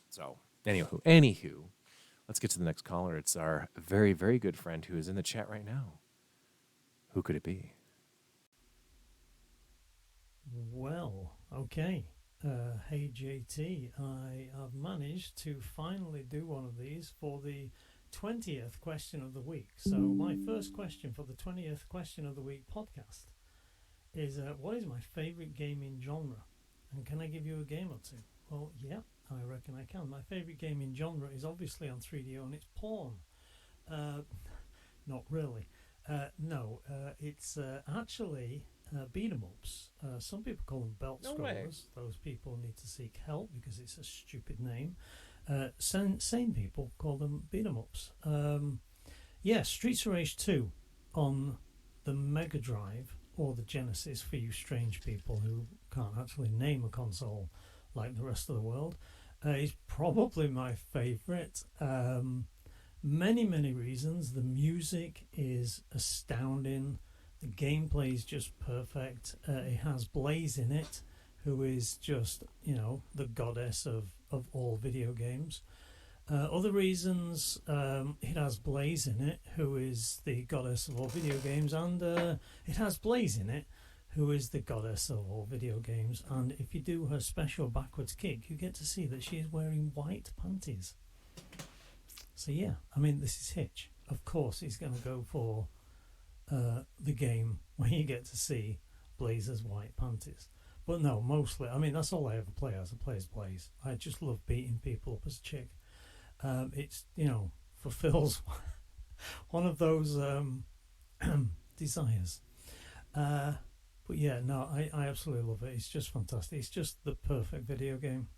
So anywho, let's get to the next caller. It's our very, very good friend who is in the chat right now. Who could it be? Well, okay. Hey JT, I have managed to finally do one of these for the 20th question of the week. So my first question for the 20th question of the week podcast is, what is my favorite gaming genre? And can I give you a game or two? Well, yeah, I reckon I can. My favorite gaming genre is obviously on 3DO and it's porn. Not really. No, it's actually beat 'em ups. Some people call them belt No way. scrollers. Those people need to seek help because it's a stupid name. Sane people call them beat 'em ups. Yeah, Streets of Rage 2 on the Mega Drive or the Genesis for you strange people who can't actually name a console like the rest of the world is probably my favourite. Many reasons. The music is astounding. The gameplay is just perfect. It has Blaze in it, who is just, the goddess of all video games. Other reasons, it has Blaze in it, who is the goddess of all video games, and it has Blaze in it, who is the goddess of all video games. And if you do her special backwards kick, you get to see that she is wearing white panties. So yeah, this is Hitch. Of course, he's going to go for the game where you get to see Blaze's white panties. But no, mostly, that's all I ever play as. I play as Blaze. I just love beating people up as a chick. It's, fulfills one of those desires. But yeah, no, I absolutely love it. It's just fantastic. It's just the perfect video game.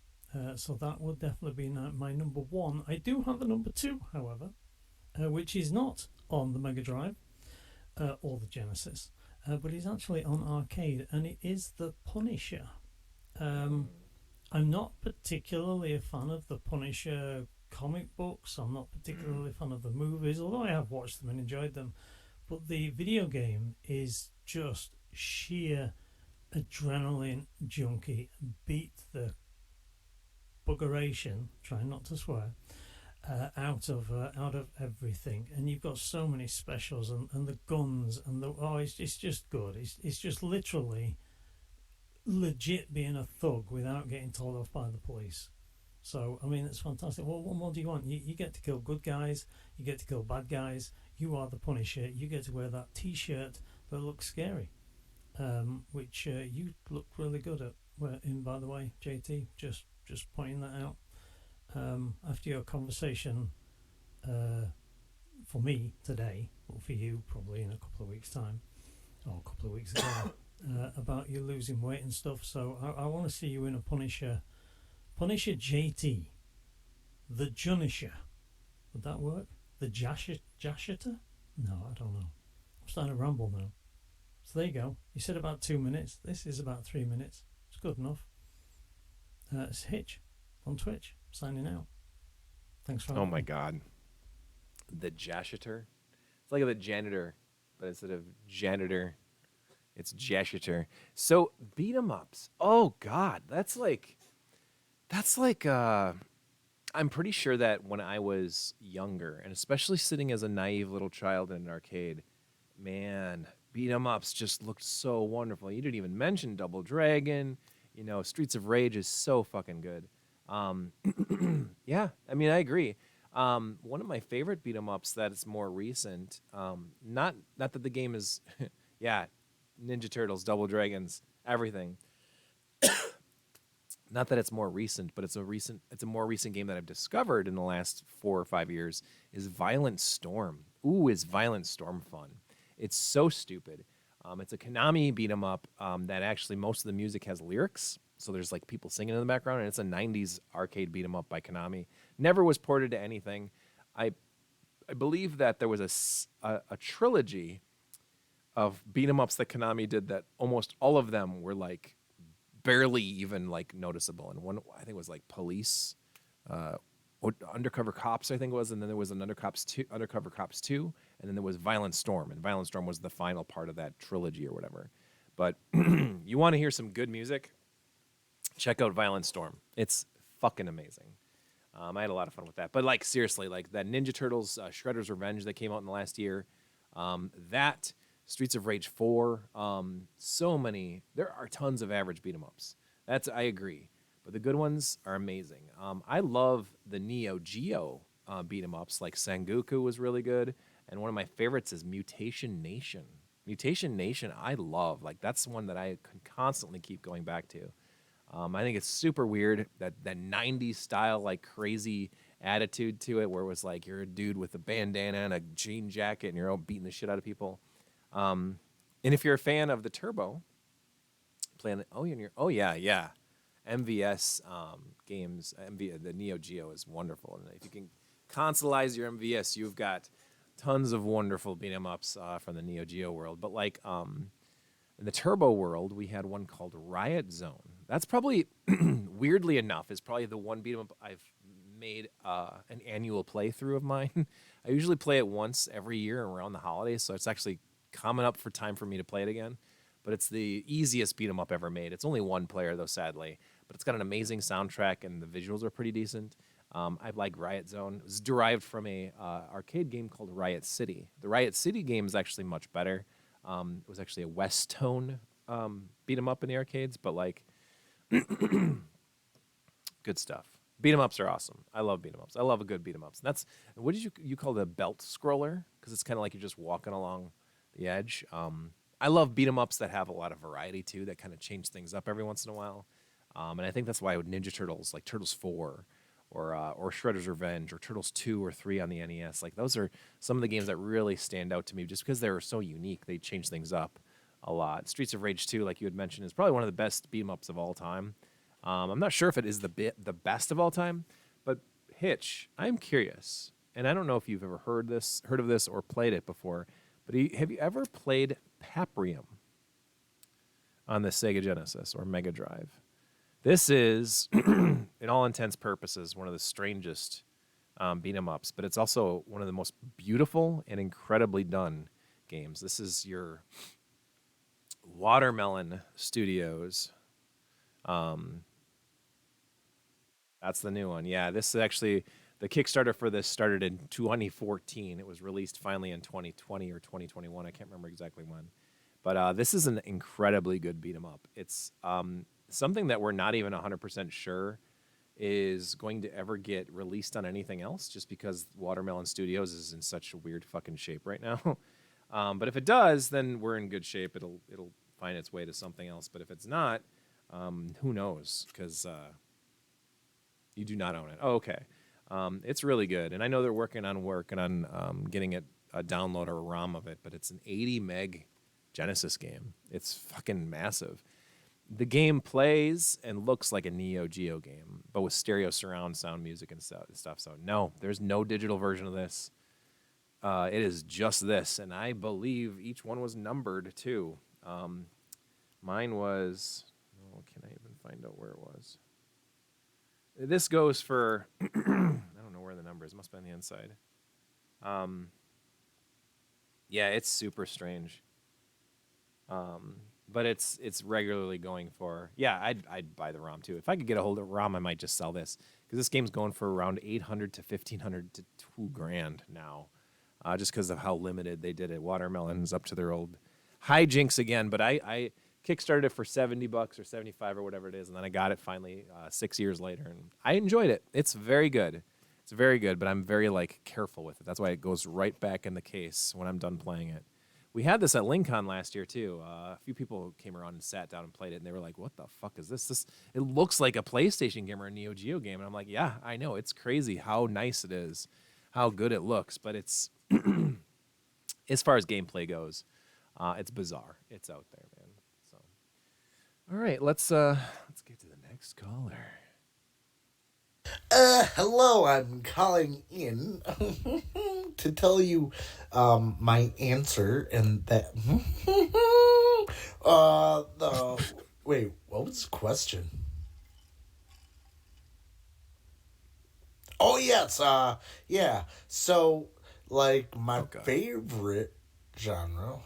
So that would definitely be my number one. I do have a number two, however, which is not on the Mega Drive or the Genesis, but is actually on arcade, and it is The Punisher. I'm not particularly a fan of the Punisher comic books. I'm not particularly a fan of the movies, although I have watched them and enjoyed them. But the video game is just sheer adrenaline junkie. Beat the buggeration, trying not to swear, out of everything. And you've got so many specials and the guns and it's just good. It's just literally legit being a thug without getting told off by the police. So it's fantastic. Well, what more do you want? You get to kill good guys, you get to kill bad guys. You are the Punisher. You get to wear that T-shirt that looks scary, which you look really good at. By the way, JT, just pointing that out. After your conversation for me today, or for you probably in a couple of weeks' time, or a couple of weeks ago, about you losing weight and stuff. So I want to see you in a Punisher JT, the Junisher. Would that work? The Jashiter? No, I don't know. I'm starting to ramble now. So there you go. You said about 2 minutes. This is about 3 minutes. It's good enough. It's Hitch on Twitch, signing out. Thanks for having me. Oh my God. The Jashiter? It's like the janitor, but instead of janitor, it's Jashiter. So beat 'em ups. Oh God, that's like I'm pretty sure that when I was younger, and especially sitting as a naive little child in an arcade, man, beat 'em ups just looked so wonderful. You didn't even mention Double Dragon. Streets of Rage is so fucking good. Yeah, I agree. One of my favorite beat 'em ups that is more recent. Not that the game is, yeah, Ninja Turtles, Double Dragons, everything. Not that it's more recent, but it's a more recent game that I've discovered in the last 4 or 5 years is Violent Storm. Ooh, is Violent Storm fun? It's so stupid. It's a Konami beat 'em up that actually most of the music has lyrics, so there's like people singing in the background, and it's a '90s arcade beat 'em up by Konami. Never was ported to anything. I I believe that there was a trilogy of beat 'em ups that Konami did that almost all of them were like barely even like noticeable. And one I think was like Police, Undercover Cops I think it was, and then there was an Undercover Cops 2, and then there was Violent Storm, and Violent Storm was the final part of that trilogy or whatever. But you want to hear some good music? Check out Violent Storm. It's fucking amazing. I had a lot of fun with that. But like seriously, like that Ninja Turtles Shredder's Revenge that came out in the last year, that Streets of Rage 4, so many. There are tons of average beat 'em ups. I agree, but the good ones are amazing. I love the Neo Geo beat 'em ups. Like Sengoku was really good, and one of my favorites is Mutation Nation. Mutation Nation, I love. Like that's one that I can constantly keep going back to. I think it's super weird that '90s style, like crazy attitude to it, where it was like you're a dude with a bandana and a jean jacket, and you're all beating the shit out of people. And if you're a fan of the Turbo, playing yeah, MVS games, the Neo Geo is wonderful, and if you can consoleize your MVS, you've got tons of wonderful beat 'em ups from the Neo Geo world. But like in the Turbo world, we had one called Riot Zone. That's probably, weirdly enough, is probably the one beat 'em up I've made an annual playthrough of mine. I usually play it once every year around the holidays, so it's actually coming up for time for me to play it again. But it's the easiest beat 'em up ever made. It's only one player though, sadly, but it's got an amazing soundtrack and the visuals are pretty decent. I like Riot Zone. It was derived from a arcade game called Riot City. The Riot City game is actually much better. It was actually a West Tone beat 'em up in the arcades, but like good stuff. Beat 'em ups are awesome. I love beat 'em ups. I love a good beat 'em ups. And that's what did you call the belt scroller? Because it's kind of like you're just walking along the edge. I love beat 'em ups that have a lot of variety too, that kind of change things up every once in a while. And I think that's why with Ninja Turtles, like Turtles 4, or Shredder's Revenge, or Turtles 2 or 3 on the NES, like those are some of the games that really stand out to me, just because they were so unique. They change things up a lot. Streets of Rage 2, like you had mentioned, is probably one of the best beat 'em ups of all time. I'm not sure if it is the best of all time, but Hitch, I'm curious, and I don't know if you've ever heard of this, or played it before. But have you ever played Paprium on the Sega Genesis or Mega Drive? This is, in all intents purposes, one of the strangest beat 'em ups, but it's also one of the most beautiful and incredibly done games. This is your Watermelon Studios. That's the new one. Yeah, this is actually the Kickstarter for this started in 2014. It was released finally in 2020 or 2021. I can't remember exactly when. But this is an incredibly good beat 'em up. It's something that we're not even 100% sure is going to ever get released on anything else, just because Watermelon Studios is in such a weird fucking shape right now. But if it does, then we're in good shape. It'll find its way to something else. But if it's not, who knows? Because you do not own it. Oh, okay. It's really good, and I know they're working on getting it a download or a ROM of it. But it's an 80 meg Genesis game. It's fucking massive. The game plays and looks like a Neo Geo game, but with stereo surround sound music and stuff. So no, there's no digital version of this. It is just this, and I believe each one was numbered too. Mine was. Oh, can I even find out where it was? This goes for. I don't know where the number is. It must be on the inside. Yeah, it's super strange. But it's regularly going for. Yeah, I'd buy the ROM too. If I could get a hold of ROM, I might just sell this, because this game's going for around $800 to $1,500 to $2,000 now, just because of how limited they did it. Watermelon's up to their old hijinks again. But I kickstarted it for $70 or $75 or whatever it is, and then I got it finally 6 years later, and I enjoyed it. It's very good. It's very good, but I'm very like careful with it. That's why it goes right back in the case when I'm done playing it. We had this at Lincoln last year too. A few people came around and sat down and played it, and they were like, "What the fuck is this? This it looks like a PlayStation game or a Neo Geo game." And I'm like, "Yeah, I know. It's crazy how nice it is, how good it looks, but it's as far as gameplay goes, it's bizarre. It's out there, man." So, all right, let's get to the next caller. Hello, I'm calling in to tell you my answer and that wait, what was the question? Oh yes, yeah. So like my favorite genre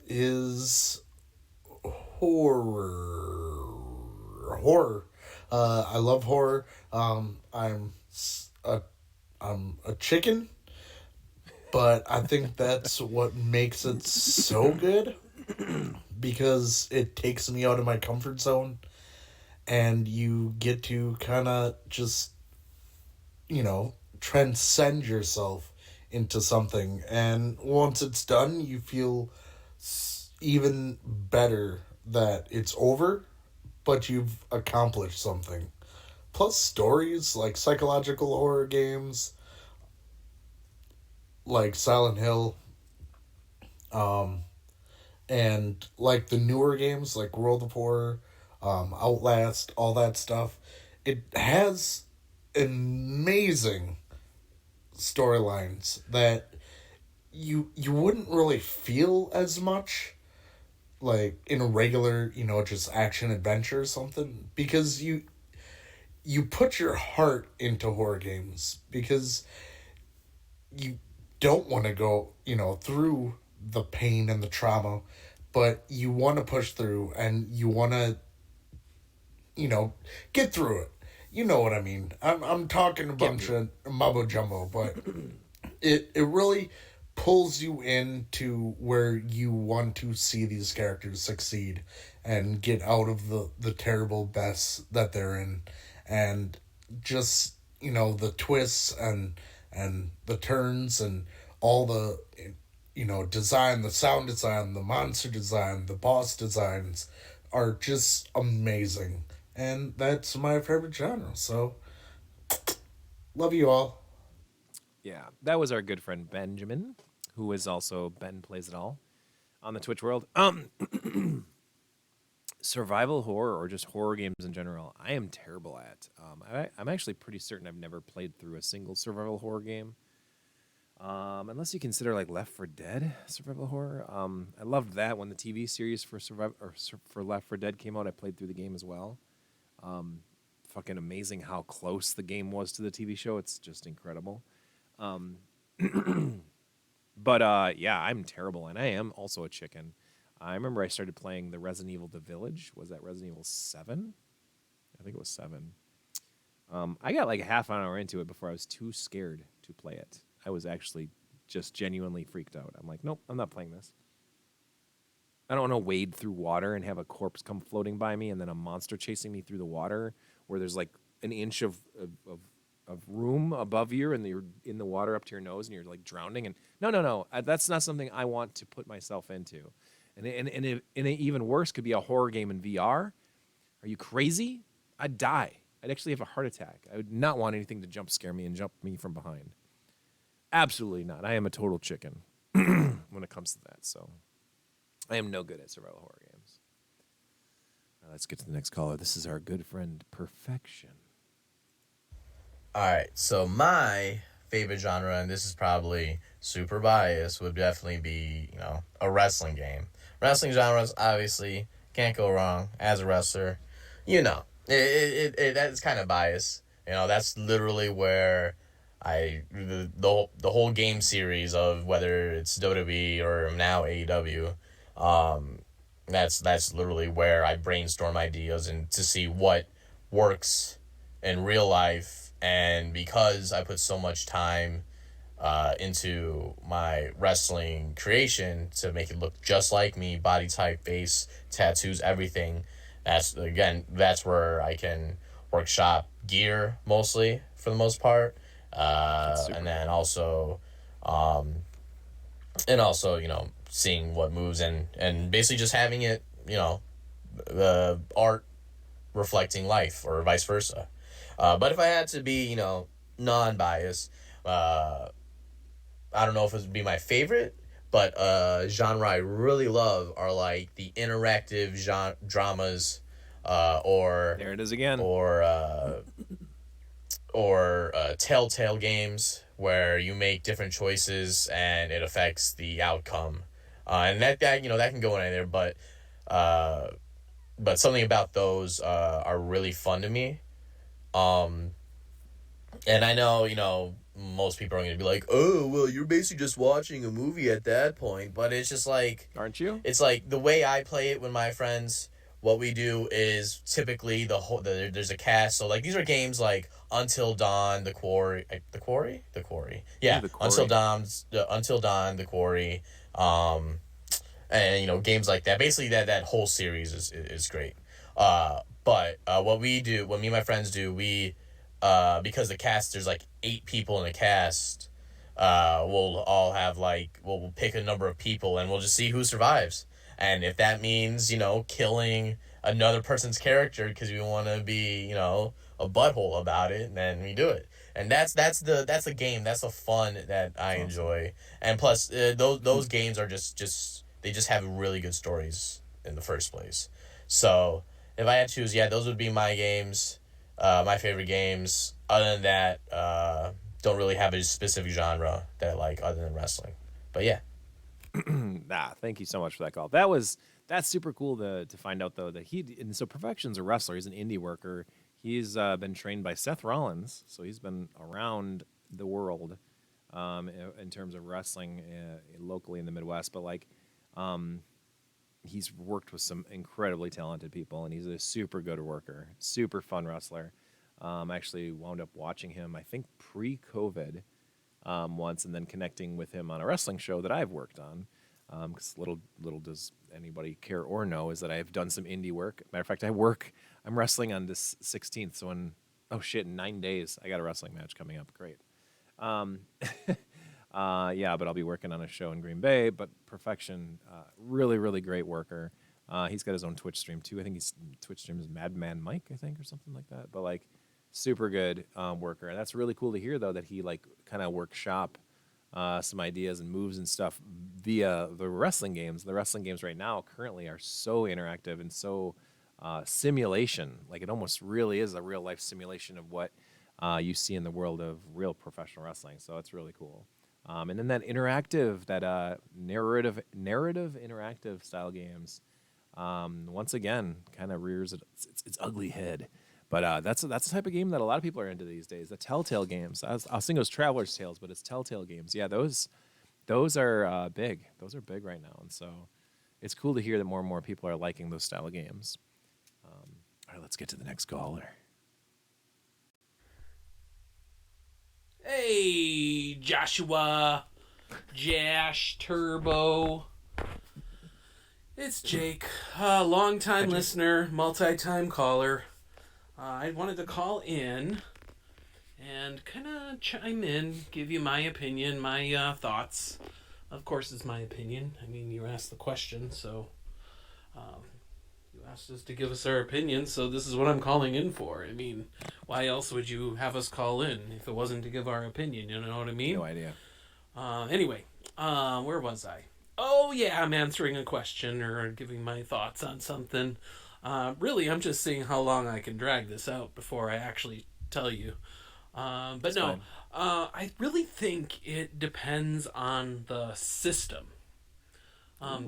is horror. I love horror. I'm a chicken, but I think that's what makes it so good because it takes me out of my comfort zone, and you get to kind of just transcend yourself into something, and once it's done, you feel even better that it's over, but you've accomplished something. Plus stories like psychological horror games like Silent Hill, and like the newer games like World of Horror, Outlast, all that stuff. It has amazing storylines that you wouldn't really feel as much like in a regular, just action adventure or something, because you put your heart into horror games because you don't want to go, through the pain and the trauma, but you want to push through and you want to, get through it. You know what I mean? I'm talking a bunch of mumbo jumbo, but it really pulls you into where you want to see these characters succeed and get out of the terrible mess that they're in, and just the twists and the turns and all the design, the sound design, the monster design, the boss designs are just amazing, and that's my favorite genre. So love you all. Yeah, that was our good friend Benjamin, who is also Ben Plays It All on the Twitch world. Survival horror or just horror games in general, I am terrible at. I'm actually pretty certain I've never played through a single survival horror game, unless you consider like Left 4 Dead survival horror. I loved that when the TV series for for Left 4 Dead came out. I played through the game as well. Fucking amazing how close the game was to the TV show. It's just incredible. But yeah, I'm terrible, and I am also a chicken. I remember I started playing the Resident Evil The Village. Was that Resident Evil 7? I think it was 7. I got like a half an hour into it before I was too scared to play it. I was actually just genuinely freaked out. I'm like, nope, I'm not playing this. I don't want to wade through water and have a corpse come floating by me and then a monster chasing me through the water where there's like an inch of room above you and you're in the water up to your nose and you're like drowning. And no. That's not something I want to put myself into. And even worse could be a horror game in VR. Are you crazy? I'd die. I'd actually have a heart attack. I would not want anything to jump scare me and jump me from behind. Absolutely not. I am a total chicken when it comes to that. So I am no good at survival horror games. All right, let's get to the next caller. This is our good friend Perfection. All right, so my favorite genre, and this is probably super biased, would definitely be, a wrestling game. Wrestling genres, obviously, can't go wrong as a wrestler. That's kind of biased. That's literally where the whole game series of whether it's WWE or now AEW, that's literally where I brainstorm ideas and to see what works in real life. And because I put so much time into my wrestling creation to make it look just like me, body type, face, tattoos, everything, that's where I can workshop gear mostly for the most part. And then also and also, seeing what moves and basically just having it, the art reflecting life or vice versa. But if I had to be, non-biased, I don't know if it would be my favorite, but genre I really love are like the interactive dramas, or There it is again. or telltale games where you make different choices and it affects the outcome. And that can go in there, uh, but something about those are really fun to me. Um, and I know, most people are going to be like, oh, well, you're basically just watching a movie at that point. But it's just like, Aren't you? it's like the way I play it with my friends. What we do is typically there's a cast. So like these are games like Until Dawn, The Quarry. Ooh, Yeah, the Quarry. Until Dawn, The Quarry. Um, and games like that. Basically, that whole series is great. But what me and my friends do, we because the cast, there's like 8 people in the cast. We'll pick a number of people and we'll just see who survives. And if that means killing another person's character because we want to be a butthole about it, then we do it. And that's the game. That's the fun that I enjoy. And plus, those games are just they just have really good stories in the first place. So if I had to choose, yeah, those would be my games, my favorite games. Other than that, don't really have a specific genre that I like other than wrestling. But yeah. Thank you so much for that call. That's super cool to find out though that and so Perfection's a wrestler. He's an indie worker. He's been trained by Seth Rollins, so he's been around the world in terms of wrestling locally in the Midwest. But he's worked with some incredibly talented people, and he's a super good worker, super fun wrestler. Actually wound up watching him, I think, pre-COVID once, and then connecting with him on a wrestling show that I've worked on. Because little does anybody care or know is that I've done some indie work. Matter of fact, I'm wrestling on this 16th, so in 9 days, I got a wrestling match coming up. Great. Yeah, but I'll be working on a show in Green Bay. But Perfection, really, really great worker. He's got his own Twitch stream too. I think his Twitch stream is Madman Mike, I think, or something like that. But super good worker, and that's really cool to hear though that he kind of workshop some ideas and moves and stuff via the wrestling games. The wrestling games right now currently are so interactive and so simulation. It almost really is a real life simulation of what you see in the world of real professional wrestling. So it's really cool. And then that interactive, that narrative interactive style games, once again, kind of rears its ugly head. But that's the type of game that a lot of people are into these days. The Telltale games. I was thinking it was Traveler's Tales, but it's Telltale games. Yeah, those are big. Those are big right now, and so it's cool to hear that more and more people are liking those style of games. All right, let's get to the next caller. Hey, Joshua, Jash, Turbo. It's Jake, long-time listener, multi-time caller. I wanted to call in and kind of chime in, give you my opinion, my thoughts. Of course, it's my opinion. I mean, you asked the question, so you asked us to give us our opinion, so this is what I'm calling in for. I mean, why else would you have us call in if it wasn't to give our opinion? You know what I mean? No idea. Anyway, where was I? Oh, yeah, I'm answering a question or giving my thoughts on something. Really, I'm just seeing how long I can drag this out before I actually tell you. But That's no, I really think it depends on the system.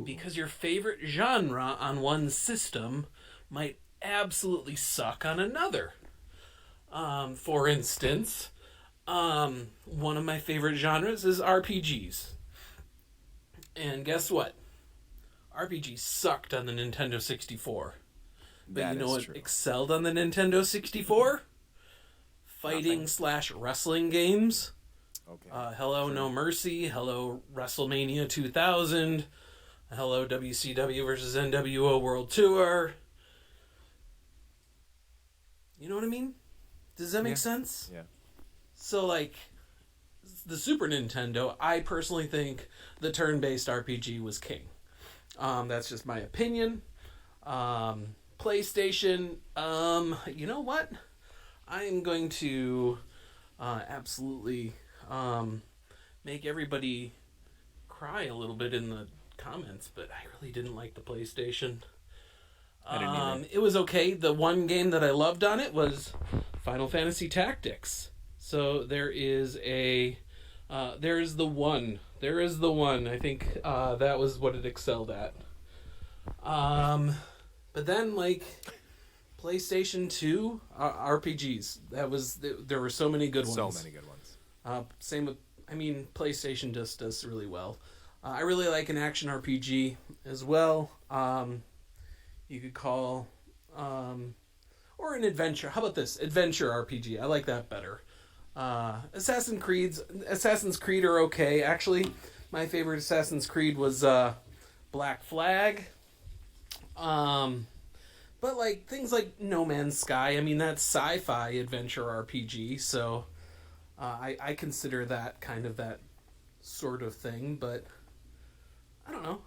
Because your favorite genre on one system might absolutely suck on another. For instance, one of my favorite genres is RPGs. And guess what? RPGs sucked on the Nintendo 64. But That you know is what true. excelled on the Nintendo 64? Fighting / wrestling games. Okay. Hello No Mercy. Hello WrestleMania 2000. Hello WCW versus NWO World Tour. You know what I mean? Does that make sense? Yeah. So, the Super Nintendo, I personally think the turn-based RPG was king. That's just my opinion. PlayStation, you know what? I am going to absolutely make everybody cry a little bit in the comments, but I really didn't like the PlayStation. I didn't either. It was okay. The one game that I loved on it was Final Fantasy Tactics. So there is the one. There is the one. I think that was what it excelled at. But then like PlayStation 2 RPGs. There were so many good ones. So many good ones. Same with PlayStation just does really well. I really like an action RPG as well. You could call or an adventure. How about this? Adventure RPG. I like that better. Assassin's Creed are okay. Actually, my favorite Assassin's Creed was Black Flag. But like things like No Man's Sky, that's sci-fi adventure RPG, so I consider that kind of that sort of thing. But I don't know.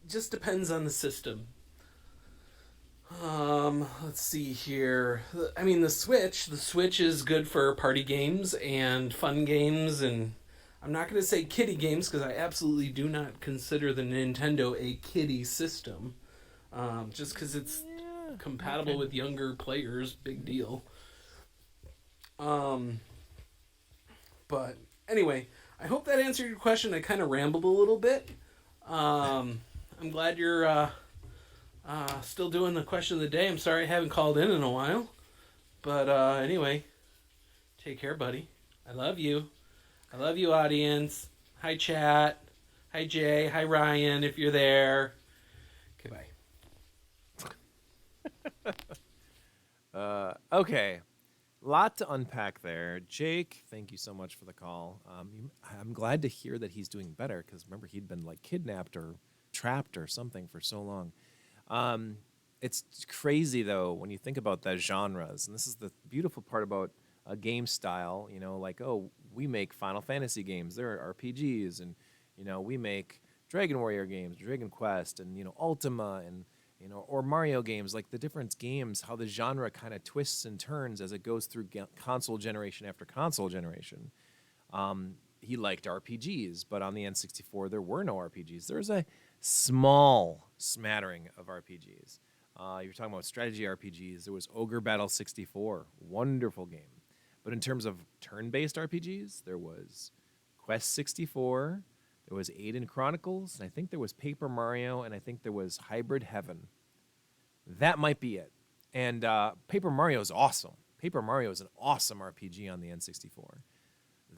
Just depends on the system. Let's see here. The Switch is good for party games and fun games, and I'm not going to say kiddie games because I absolutely do not consider the Nintendo a kiddie system. Just because it's compatible with younger players, big deal. But anyway, I hope that answered your question. I kind of rambled a little bit. I'm glad you're still doing the question of the day. I'm sorry I haven't called in a while. But anyway, take care, buddy. I love you. I love you, audience. Hi, chat. Hi, Jay. Hi, Ryan, if you're there. Okay, bye. Okay. Lot to unpack there. Jake, thank you so much for the call. I'm glad to hear that he's doing better because remember he'd been like kidnapped or trapped or something for so long. It's crazy though when you think about the genres, and this is the beautiful part about a game style. Like we make Final Fantasy games, there are RPGs, and we make Dragon Warrior games, Dragon Quest, and Ultima, and or Mario games. Like the different games, how the genre kind of twists and turns as it goes through console generation after console generation. He liked RPGs, but on the N64 there were no RPGs. There's a small smattering of RPGs. You're talking about strategy RPGs. There was Ogre Battle 64, wonderful game. But in terms of turn-based RPGs, there was Quest 64, there was Aiden Chronicles, and I think there was Paper Mario, and I think there was Hybrid Heaven. That might be it. And Paper Mario is awesome. Paper Mario is an awesome RPG on the N64.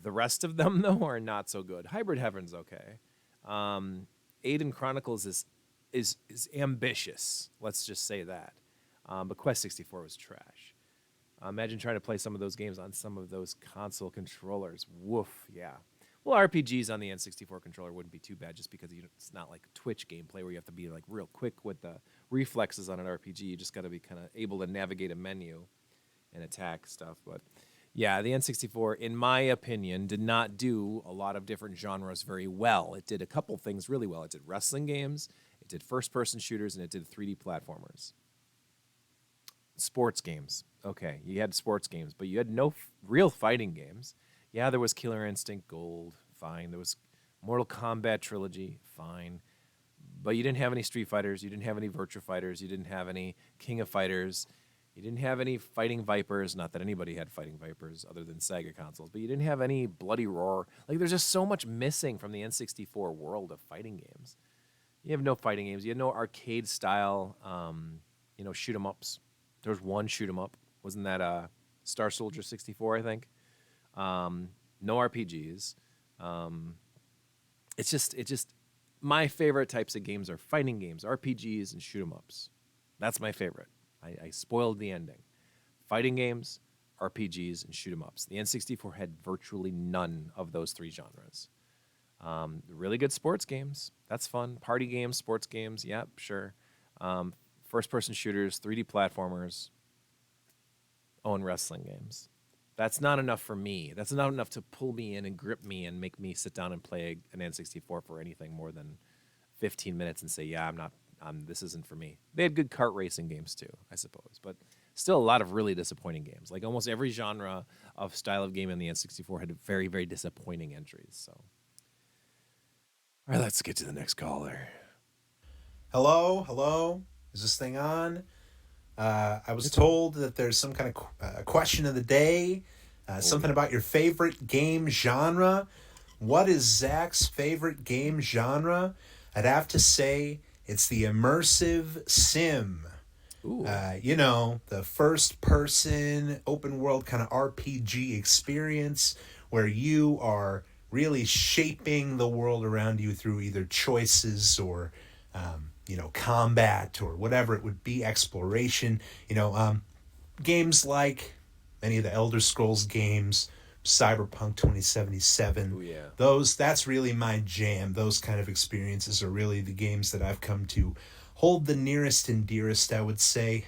The rest of them, though, are not so good. Hybrid Heaven's okay. Aiden Chronicles is ambitious. Let's just say that. But Quest 64 was trash. Imagine trying to play some of those games on some of those console controllers. Woof, yeah. Well, RPGs on the N64 controller wouldn't be too bad just because it's not like Twitch gameplay where you have to be like real quick with the reflexes on an RPG. You just got to be kind of able to navigate a menu and attack stuff. But yeah, the N64, in my opinion, did not do a lot of different genres very well. It did a couple things really well. It did wrestling games, it did first-person shooters, and it did 3D platformers. Sports games. Okay, you had sports games, but you had no real fighting games. Yeah, there was Killer Instinct Gold, fine. There was Mortal Kombat Trilogy, fine. But you didn't have any Street Fighters, you didn't have any Virtua Fighters, you didn't have any King of Fighters, you didn't have any Fighting Vipers, not that anybody had Fighting Vipers other than Sega consoles, but you didn't have any Bloody Roar. Like, there's just so much missing from the N64 world of fighting games. You have no fighting games. You had no arcade-style, shoot-em-ups. There was one shoot-em-up. Wasn't that Star Soldier 64, I think? No RPGs. It's just my favorite types of games are fighting games, RPGs, and shoot 'em ups. That's my favorite. I spoiled the ending. Fighting games, RPGs, and shoot 'em ups. The N64 had virtually none of those three genres. Really good sports games. That's fun. Party games, sports games. Yep, sure. First-person shooters, 3D platformers. Oh, and wrestling games. That's not enough for me. That's not enough to pull me in and grip me and make me sit down and play an N64 for anything more than 15 minutes and say, yeah, I'm not, this isn't for me. They had good kart racing games too, I suppose, but still a lot of really disappointing games. Like almost every genre of style of game in the N64 had very, very disappointing entries. So, all right, let's get to the next caller. Hello. Is this thing on? I was told that there's some kind of question of the day, something about your favorite game genre. What is Zach's favorite game genre? I'd have to say it's the immersive sim. The first person open world kind of RPG experience where you are really shaping the world around you through either choices or combat or whatever it would be, exploration. Games like any of the Elder Scrolls games, Cyberpunk 2077. Ooh, yeah. That's really my jam. Those kind of experiences are really the games that I've come to hold the nearest and dearest, I would say.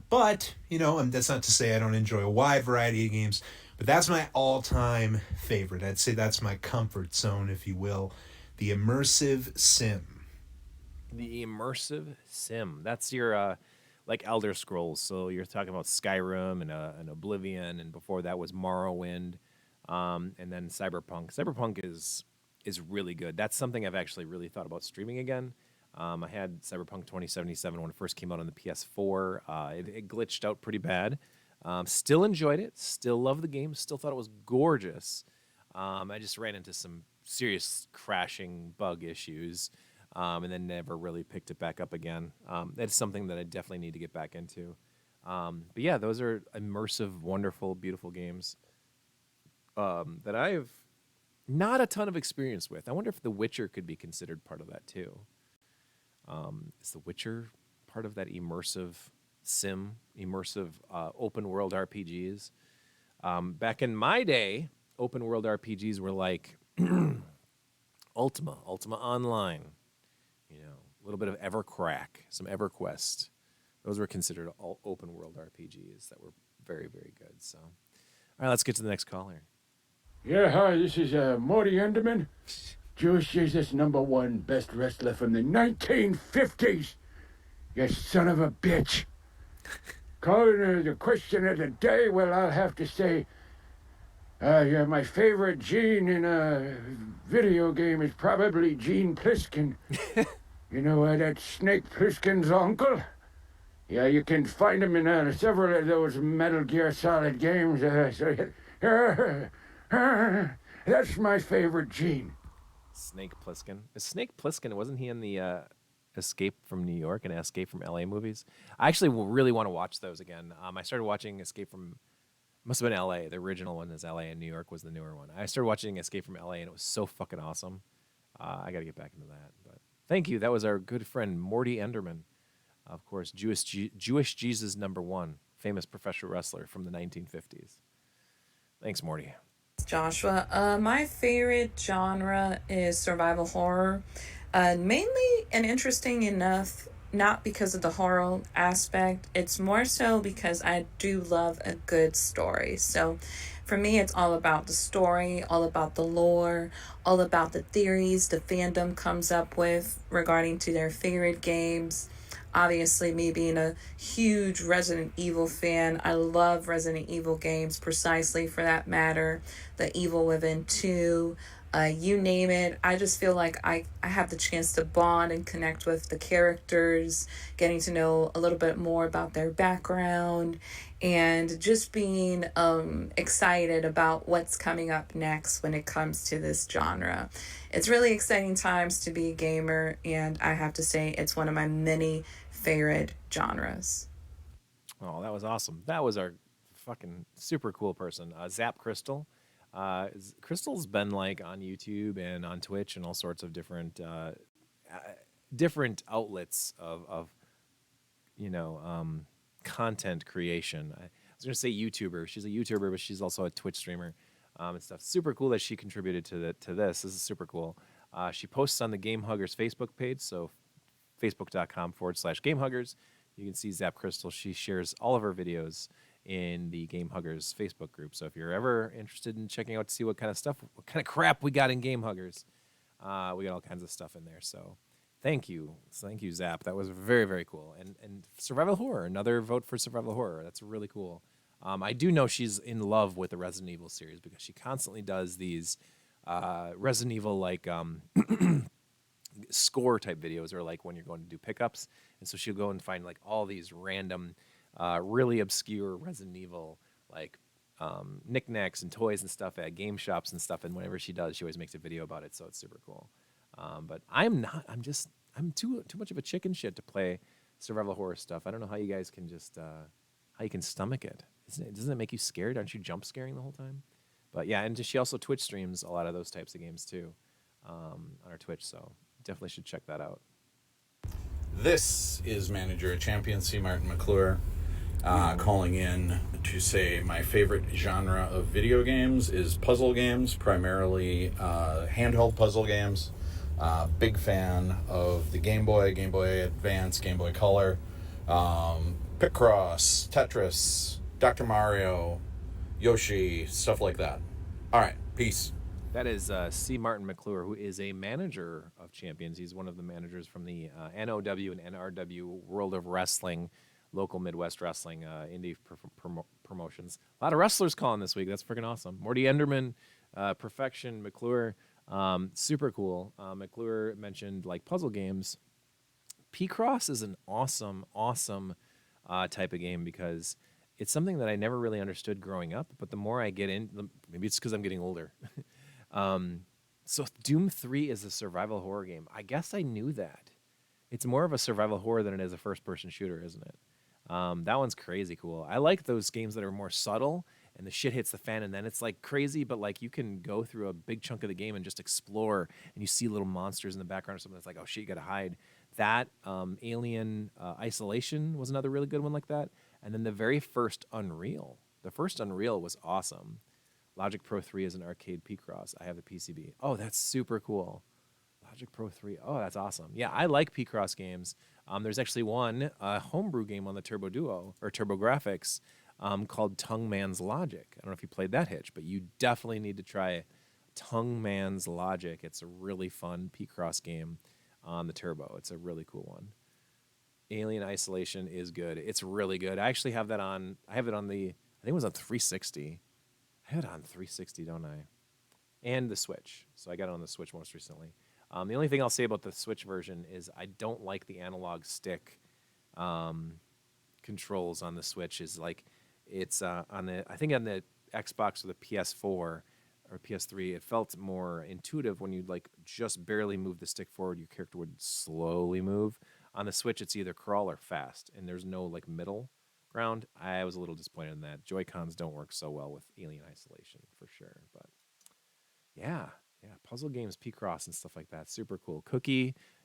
But that's not to say I don't enjoy a wide variety of games, but that's my all-time favorite. I'd say that's my comfort zone, if you will. The immersive sim. The immersive sim. That's your like Elder Scrolls. So you're talking about Skyrim and Oblivion, and before that was Morrowind, and then Cyberpunk. Cyberpunk is really good. That's something I've actually really thought about streaming again. I had Cyberpunk 2077 when it first came out on the PS4. It glitched out pretty bad. Still enjoyed it. Still love the game. Still thought it was gorgeous. I just ran into some serious crashing bug issues. And then never really picked it back up again. That's something that I definitely need to get back into. But yeah, those are immersive, wonderful, beautiful games that I've not a ton of experience with. I wonder if The Witcher could be considered part of that too. Is The Witcher part of that immersive sim, immersive open world RPGs? Back in my day, open world RPGs were like Ultima Online. A little bit of Evercrack, some EverQuest. Those were considered all open world RPGs that were very, very good. So, all right, let's get to the next caller. Yeah, hi, this is Morty Enderman. Jewish Jesus #1 best wrestler from the 1950s. You son of a bitch. Calling the question of the day, well, I'll have to say, my favorite Gene in a video game is probably Gene Pliskin. That's Snake Plissken's uncle? Yeah, you can find him in several of those Metal Gear Solid games. That's my favorite Gene. Snake Plissken. Is Snake Plissken, wasn't he in the Escape from New York and Escape from LA movies? I actually really want to watch those again. I started watching Escape from, must have been LA. The original one is LA and New York was the newer one. I started watching Escape from LA and it was so fucking awesome. I got to get back into that. But thank you. That was our good friend Morty Enderman. Of course, Jewish Jesus #1, famous professional wrestler from the 1950s. Thanks, Morty. Joshua. My favorite genre is survival horror. Mainly and interesting enough, not because of the horror aspect, it's more so because I do love a good story. So for me, it's all about the story, all about the lore, all about the theories the fandom comes up with regarding to their favorite games. Obviously, me being a huge Resident Evil fan, I love Resident Evil games precisely for that matter. The Evil Within 2, you name it. I just feel like I have the chance to bond and connect with the characters, getting to know a little bit more about their background, and just being excited about what's coming up next when it comes to this genre. It's really exciting times to be a gamer, and I have to say it's one of my many favorite genres. Oh, that was awesome. That was our fucking super cool person, Zap Crystal. Crystal's been like on YouTube and on Twitch and all sorts of different different outlets of content creation. I was gonna say YouTuber. She's a YouTuber, but she's also a Twitch streamer and stuff. Super cool that she contributed to this. This is super cool. She posts on the Game Huggers Facebook page, so facebook.com/GameHuggers. You can see Zap Crystal. She shares all of her videos in the Game Huggers Facebook group. So if you're ever interested in checking out to see what kind of crap we got in Game Huggers, we got all kinds of stuff in there. So thank you, Zap. That was very, very cool. And survival horror, another vote for survival horror. That's really cool. I do know she's in love with the Resident Evil series because she constantly does these Resident Evil like score type videos, or like when you're going to do pickups, and so she'll go and find like all these random, really obscure Resident Evil like knickknacks and toys and stuff at game shops and stuff. And whenever she does, she always makes a video about it, so it's super cool. But I'm not. I'm too much of a chicken shit to play survival horror stuff. I don't know how you guys can just how you can stomach it. Doesn't it make you scared? Aren't you jump scaring the whole time? But yeah, and she also Twitch streams a lot of those types of games too on her Twitch. So definitely should check that out. This is manager of Champion C. Martin McClure calling in to say my favorite genre of video games is puzzle games, primarily handheld puzzle games. Big fan of the Game Boy Advance, Game Boy Color, Picross, Tetris, Dr. Mario, Yoshi, stuff like that. All right, peace. That is C. Martin McClure, who is a manager of Champions. He's one of the managers from the NOW and NRW World of Wrestling, local Midwest wrestling indie promotions. A lot of wrestlers calling this week. That's freaking awesome. Morty Enderman, Perfection, McClure, super cool. McClure mentioned like puzzle games. P-Cross is an awesome type of game because it's something that I never really understood growing up. But the more I get in, maybe it's because I'm getting older. So Doom 3 is a survival horror game. I guess I knew that. It's more of a survival horror than it is a first-person shooter, isn't it? That one's crazy cool. I like those games that are more subtle and the shit hits the fan and then it's like crazy, but like you can go through a big chunk of the game and just explore and you see little monsters in the background or something that's like, oh shit, you gotta hide. That Alien Isolation was another really good one like that. And then the very first Unreal. The first Unreal was awesome. Logic Pro 3 is an arcade P-Cross. I have the PCB. Oh, that's super cool. Logic Pro 3. Oh, that's awesome. Yeah, I like P-Cross games. There's actually one homebrew game on the Turbo Duo or Turbo Graphics called Tongue Man's Logic. I don't know if you played that hitch, but you definitely need to try it. Tongue Man's Logic. It's a really fun P-Cross game on the Turbo. It's a really cool one. Alien Isolation is good. It's really good. I actually have that on. I have it on the. I think it was on 360. I had it on 360, don't I? And the Switch. So I got it on the Switch most recently. The only thing I'll say about the Switch version is I don't like the analog stick controls on the Switch. Is like it's on the I think on the Xbox or the PS4 or PS3, it felt more intuitive when you'd like just barely move the stick forward. Your character would slowly move. On the Switch, it's either crawl or fast, and there's no like middle ground. I was a little disappointed in that. Joy-Cons don't work so well with Alien Isolation for sure, but yeah, puzzle games, P-Cross and stuff like that, super cool.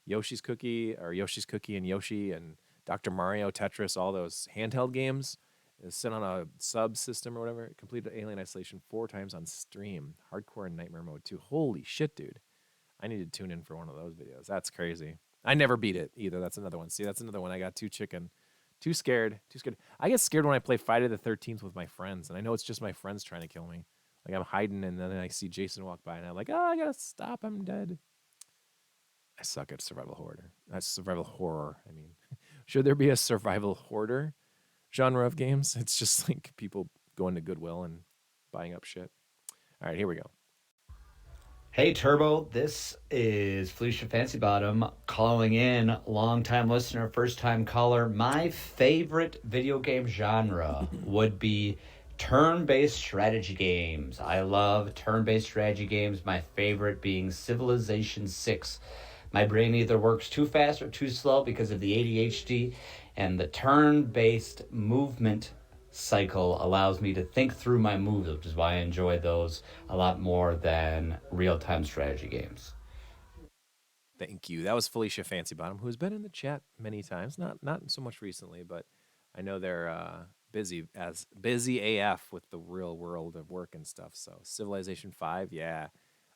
Yoshi's Cookie and Yoshi and Dr. Mario, Tetris, all those handheld games. Sit on a sub system or whatever. Completed Alien Isolation 4 times on stream. Hardcore and Nightmare Mode 2. Holy shit, dude! I need to tune in for one of those videos. That's crazy. I never beat it either. That's another one. See, that's another one. I got too scared. I get scared when I play Friday the 13th with my friends, and I know it's just my friends trying to kill me. Like I'm hiding, and then I see Jason walk by, and I'm like, oh, I gotta stop. I'm dead. I suck at survival horror. That's survival horror. I mean, should there be a survival hoarder genre of games? It's just like people going to Goodwill and buying up shit. All right, here we go. Hey Turbo, this is Felicia Fancy Bottom calling in, long-time listener, first-time caller. My favorite video game genre would be turn-based strategy games. I love turn-based strategy games, my favorite being Civilization 6. My brain either works too fast or too slow because of the ADHD, and the turn-based movement cycle allows me to think through my moves, which is why I enjoy those a lot more than real-time strategy games. Thank you. That was Felicia Fancy Bottom, who has been in the chat many times. Not so much recently, but I know they're busy AF with the real world of work and stuff. So Civilization 5, yeah.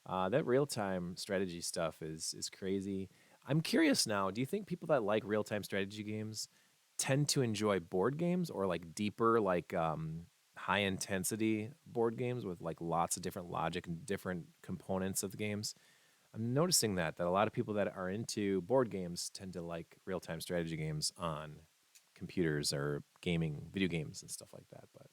That real-time strategy stuff is crazy. I'm curious now, do you think people that like real-time strategy games tend to enjoy board games or like deeper, like high intensity board games with like lots of different logic and different components of the games. I'm noticing that a lot of people that are into board games tend to like real time strategy games on computers or gaming, video games and stuff like that. But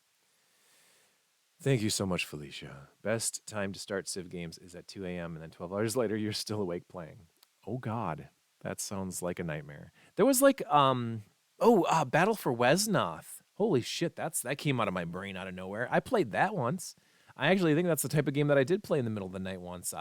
thank you so much, Felicia. Best time to start Civ games is at 2 a.m. and then 12 hours later you're still awake playing. Oh God, that sounds like a nightmare. There was like Battle for Wesnoth. Holy shit, that came out of my brain out of nowhere. I played that once. I actually think that's the type of game that I did play in the middle of the night once.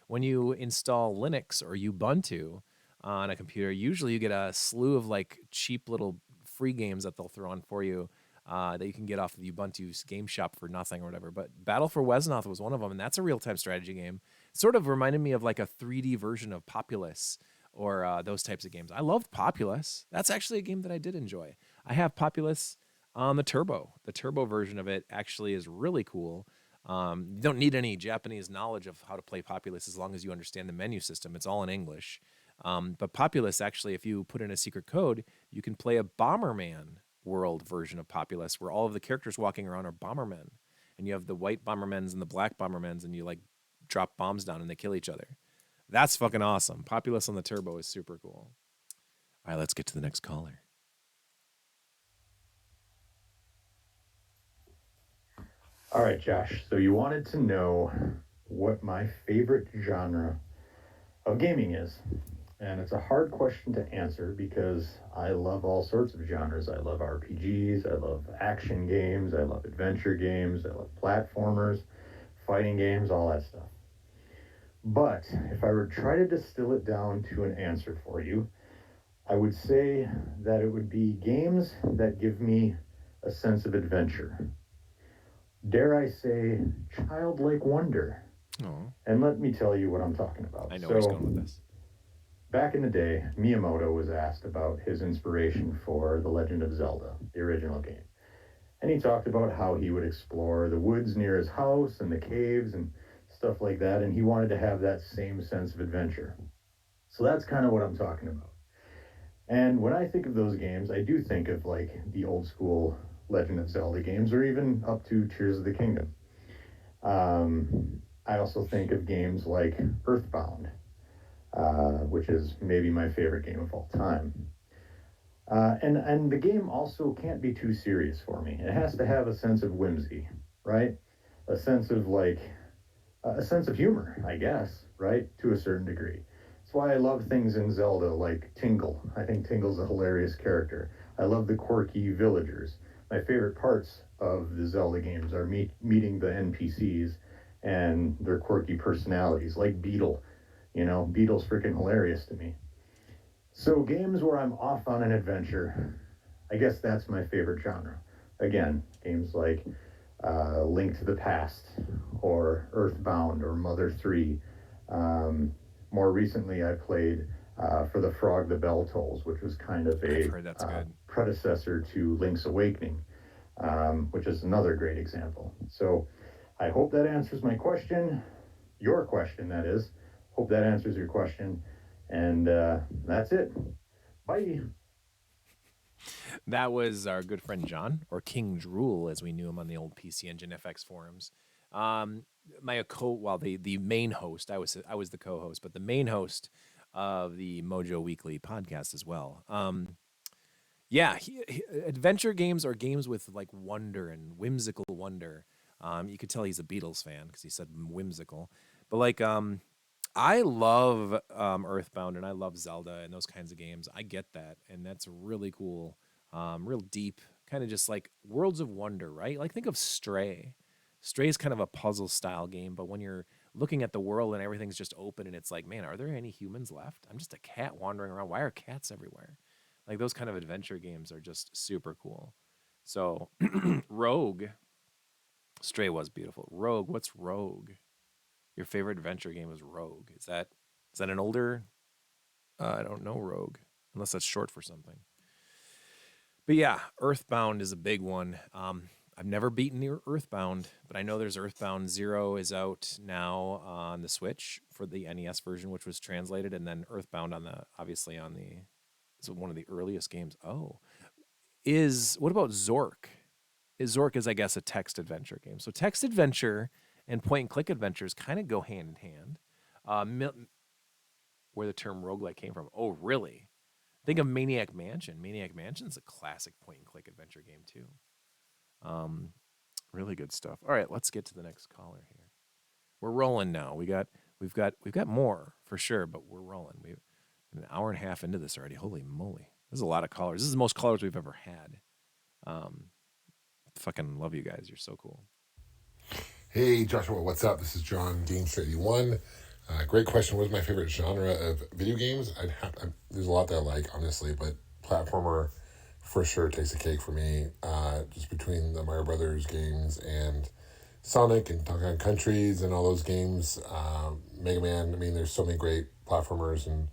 When you install Linux or Ubuntu on a computer, usually you get a slew of like cheap little free games that they'll throw on for you that you can get off of the Ubuntu's game shop for nothing or whatever. But Battle for Wesnoth was one of them, and that's a real-time strategy game. Sort of reminded me of like a 3D version of Populous or those types of games. I loved Populous. That's actually a game that I did enjoy. I have Populous on the Turbo. The Turbo version of it actually is really cool. You don't need any Japanese knowledge of how to play Populous as long as you understand the menu system. It's all in English. But Populous, actually, if you put in a secret code, you can play a Bomberman world version of Populous where all of the characters walking around are Bombermen. And you have the white Bombermens and the black Bombermens, and you like drop bombs down and they kill each other. That's fucking awesome. Populous on the Turbo is super cool. All right, let's get to the next caller. All right, Josh. So you wanted to know what my favorite genre of gaming is. And it's a hard question to answer because I love all sorts of genres. I love RPGs, I love action games, I love adventure games, I love platformers, fighting games, all that stuff. But if I were to try to distill it down to an answer for you, I would say that it would be games that give me a sense of adventure. Dare I say, childlike wonder. Oh. And let me tell you what I'm talking about. I know where he's going with this. Back in the day, Miyamoto was asked about his inspiration for The Legend of Zelda, the original game. And he talked about how he would explore the woods near his house and the caves and stuff like that, and he wanted to have that same sense of adventure. So that's kind of what I'm talking about. And when I think of those games, I do think of like the old school Legend of Zelda games, or even up to Tears of the Kingdom. I also think of games like Earthbound, which is maybe my favorite game of all time. And the game also can't be too serious for me. It has to have a sense of whimsy, right? A sense of a sense of humor, I guess, right? To a certain degree. That's why I love things in Zelda like Tingle. I think Tingle's a hilarious character. I love the quirky villagers. My favorite parts of the Zelda games are meeting the NPCs and their quirky personalities, like Beetle. You know, Beetle's freaking hilarious to me. So games where I'm off on an adventure, I guess that's my favorite genre. Again, games like Link to the Past, or Earthbound, or Mother 3. More recently, I played For the Frog, the Bell Tolls, which was kind of a predecessor to Link's Awakening, which is another great example. So I hope that answers my question, your question, that is. Hope that answers your question. And that's it. Bye. That was our good friend John, or King Drool, as we knew him on the old PC Engine FX forums. The main host, I was the co-host, but the main host of the Mojo Weekly podcast as well. Adventure games are games with like wonder and whimsical wonder. You could tell he's a Beatles fan because he said whimsical, but like I love Earthbound and I love Zelda and those kinds of games. I get that, and that's really cool, real deep, kind of just like worlds of wonder, right? Like think of Stray. Stray is kind of a puzzle style game, but when you're looking at the world and everything's just open and it's like, man, are there any humans left? I'm just a cat wandering around. Why are cats everywhere? Like those kind of adventure games are just super cool. So Rogue, Stray was beautiful. Rogue, what's Rogue? Your favorite adventure game was Rogue. Is that an older? I don't know Rogue, unless that's short for something. But yeah, Earthbound is a big one. I've never beaten the Earthbound, but I know there's Earthbound Zero is out now on the Switch for the NES version, which was translated, and then Earthbound on the This is one of the earliest games. Oh, what about Zork? Zork is, I guess, a text adventure game. So text adventure and point and click adventures kind of go hand in hand. Where the term roguelike came from. Oh, really? Think of Maniac Mansion. Maniac Mansion's a classic point and click adventure game too. Really good stuff. All right, let's get to the next caller here. We're rolling now. We've got more for sure, but we're rolling. We're an hour and a half into this already. Holy moly. This is a lot of callers. This is the most callers we've ever had. Fucking love you guys. You're so cool. Hey, Joshua, what's up? This is John, GameStar81. Great question. What is my favorite genre of video games? There's a lot that I like, honestly, but platformer for sure takes a cake for me. Just between the Mario Brothers games and Sonic and Donkey Kong Countries and all those games, Mega Man. I mean, there's so many great platformers and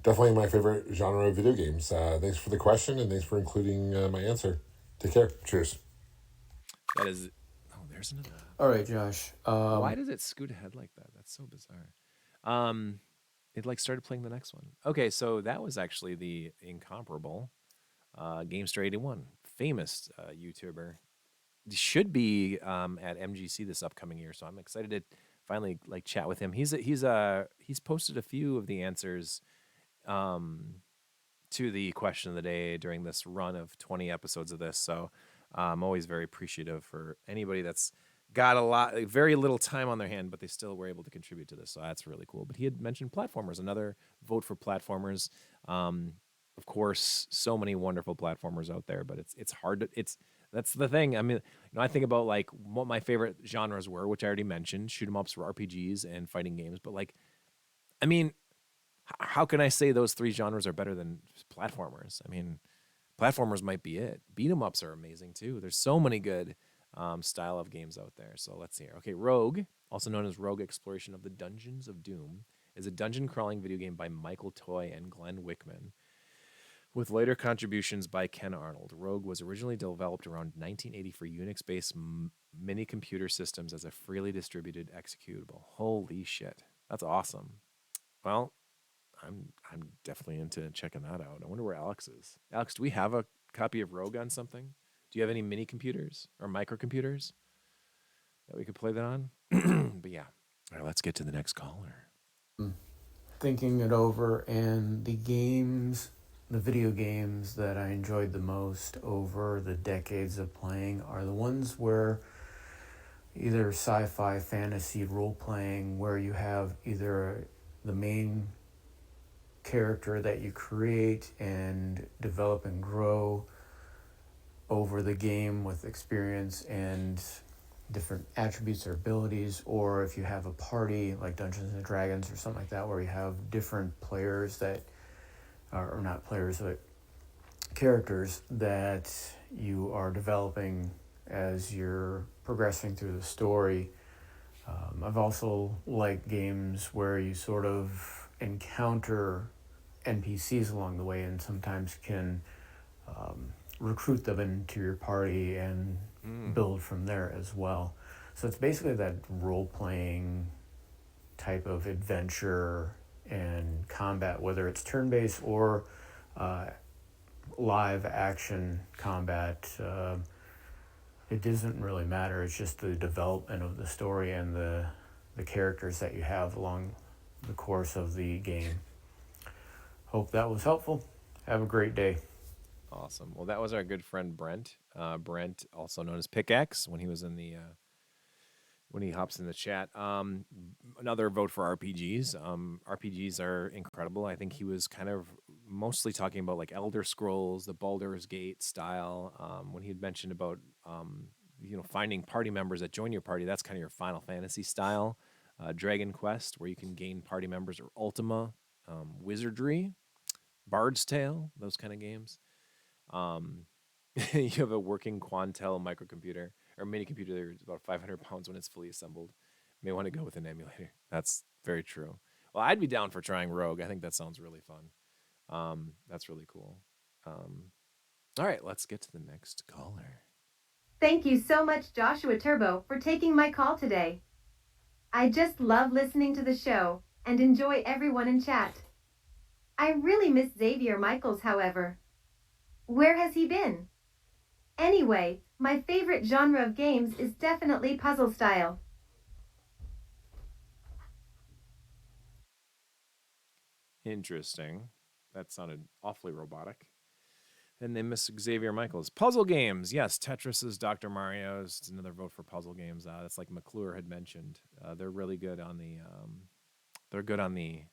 definitely my favorite genre of video games. Thanks for the question and thanks for including my answer. Take care. Cheers. That is. Oh, there's another. All right, Josh. Why does it scoot ahead like that? That's so bizarre. It started playing the next one. Okay, so that was actually the incomparable GameStar81, famous YouTuber. Should be at MGC this upcoming year, so I'm excited to finally chat with him. He's posted a few of the answers to the question of the day during this run of 20 episodes of this. So I'm always very appreciative for anybody that's got very little time on their hand, but they still were able to contribute to this. So that's really cool. But he had mentioned platformers, another vote for platformers. Of course, so many wonderful platformers out there, but it's hard to, that's the thing. I mean, I think about what my favorite genres were, which I already mentioned, shoot 'em ups, RPGs, and fighting games. But I mean, how can I say those three genres are better than platformers? I mean, platformers might be it. Beat 'em ups are amazing too. There's so many good style of games out there. So let's see here. Okay, Rogue, also known as Rogue Exploration of the Dungeons of Doom, is a dungeon crawling video game by Michael Toy and Glenn Wickman, with later contributions by Ken Arnold. Rogue was originally developed around 1980 for Unix-based mini computer systems as a freely distributed executable. Holy shit, that's awesome. Well, I'm definitely into checking that out. I wonder where Alex is. Alex, do we have a copy of Rogue on something? Do you have any mini computers or microcomputers that we could play that on? But yeah, all right, let's get to the next caller. Thinking it over, and the video games that I enjoyed the most over the decades of playing are the ones where either sci-fi, fantasy, role-playing, where you have either the main character that you create and develop and grow over the game with experience and different attributes or abilities, or if you have a party like Dungeons and Dragons or something like that, where you have different players that are not players, but characters that you are developing as you're progressing through the story. I've also liked games where you sort of encounter NPCs along the way and sometimes can recruit them into your party and build from there as well. So it's basically that role-playing type of adventure and combat, whether it's turn-based or live action combat. It doesn't really matter. It's just the development of the story and the characters that you have along the course of the game. Hope that was helpful. Have a great day. Awesome. Well, that was our good friend Brent. Brent, also known as Pickaxe, when he was in the when he hops in the chat. Another vote for RPGs. RPGs are incredible. I think he was kind of mostly talking about Elder Scrolls, the Baldur's Gate style. When he had mentioned about finding party members that join your party, that's kind of your Final Fantasy style. Dragon Quest, where you can gain party members, or Ultima, Wizardry, Bard's Tale, those kind of games. You have a working Quantel microcomputer or mini computer that's about 500 pounds when it's fully assembled. You may want to go with an emulator. That's very true. Well, I'd be down for trying Rogue. I think that sounds really fun. That's really cool. All right, let's get to the next caller. Thank you so much, Joshua Turbo, for taking my call today. I just love listening to the show and enjoy everyone in chat. I really miss Xavier Michaels, however. Where has he been? Anyway, my favorite genre of games is definitely puzzle style. Interesting. That sounded awfully robotic. And they miss Xavier Michaels. Puzzle games, yes. Tetris is Dr. Mario's. It's another vote for puzzle games. That's like McClure had mentioned. They're really good on the. They're good on the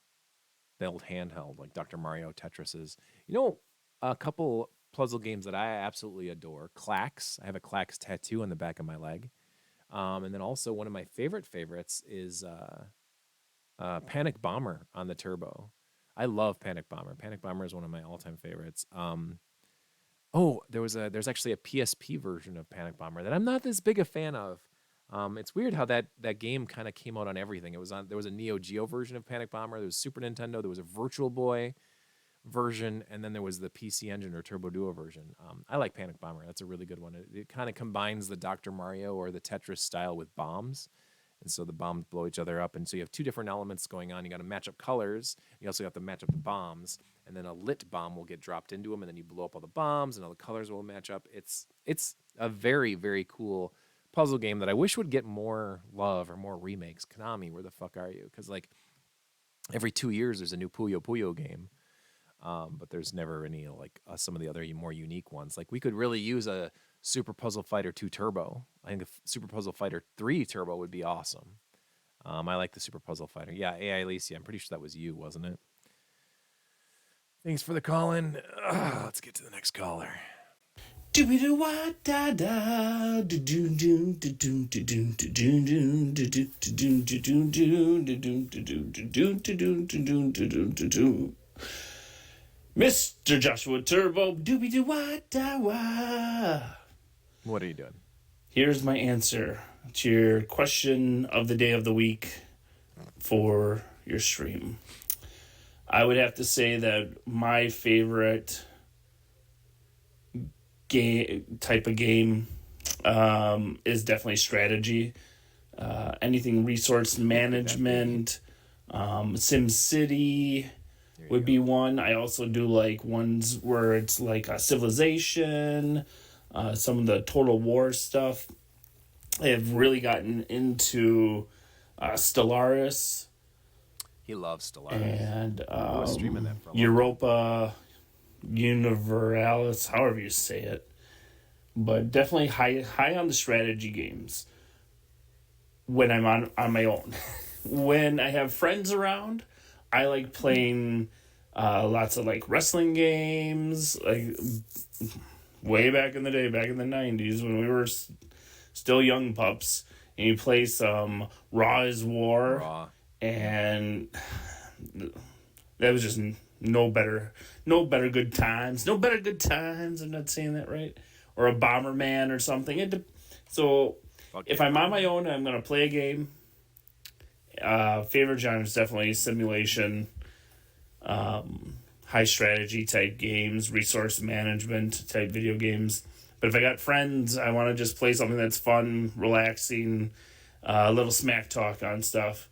old handheld, like Dr. Mario, Tetris is. You know, a couple puzzle games that I absolutely adore. Clax. I have a Clax tattoo on the back of my leg. And then also one of my favorites is Panic Bomber on the Turbo. I love Panic Bomber. Panic Bomber is one of my all-time favorites. Oh, there's actually a PSP version of Panic Bomber that I'm not this big a fan of. It's weird how that game kind of came out on everything. There was a Neo Geo version of Panic Bomber. There was Super Nintendo. There was a Virtual Boy version, and then there was the PC Engine or Turbo Duo version. I like Panic Bomber. That's a really good one. It kind of combines the Dr. Mario or the Tetris style with bombs. And so the bombs blow each other up. And so you have two different elements going on. You got to match up colors. You also have to match up the bombs. And then a lit bomb will get dropped into them. And then you blow up all the bombs and all the colors will match up. It's a very, very cool puzzle game that I wish would get more love or more remakes. Konami, where the fuck are you? Because like every 2 years there's a new Puyo Puyo game. But there's never any like some of the other more unique ones. Like we could really use a Super Puzzle Fighter 2 Turbo. I think a Super Puzzle Fighter 3 Turbo would be awesome. I like the Super Puzzle Fighter. Yeah, AI Alicia, I'm pretty sure that was you, wasn't it? Thanks for the call in. Let's get to the next caller. Mr. Joshua Turbo, doobie doo wah da wah. What are you doing? Here's my answer to your question of the day of the week for your stream. I would have to say that my favorite type of game is definitely strategy. Anything resource management, SimCity would be one. I also do like ones where it's like a Civilization, some of the Total War stuff. I have really gotten into Stellaris. He loves Stellaris. And I was streaming that for a long Europa Universalis, however you say it. But definitely high on the strategy games when I'm on my own. When I have friends around, I like playing lots of like wrestling games, like way back in the day, back in the 90s when we were still young pups, and you play some Raw is War, and that was just no better good times. I'm not saying that right. Or a Bomberman or something. If I'm on my own and I'm going to play a game, favorite genre is definitely simulation, high strategy type games, resource management type video games. But if I got friends, I want to just play something that's fun, relaxing, a little smack talk on stuff.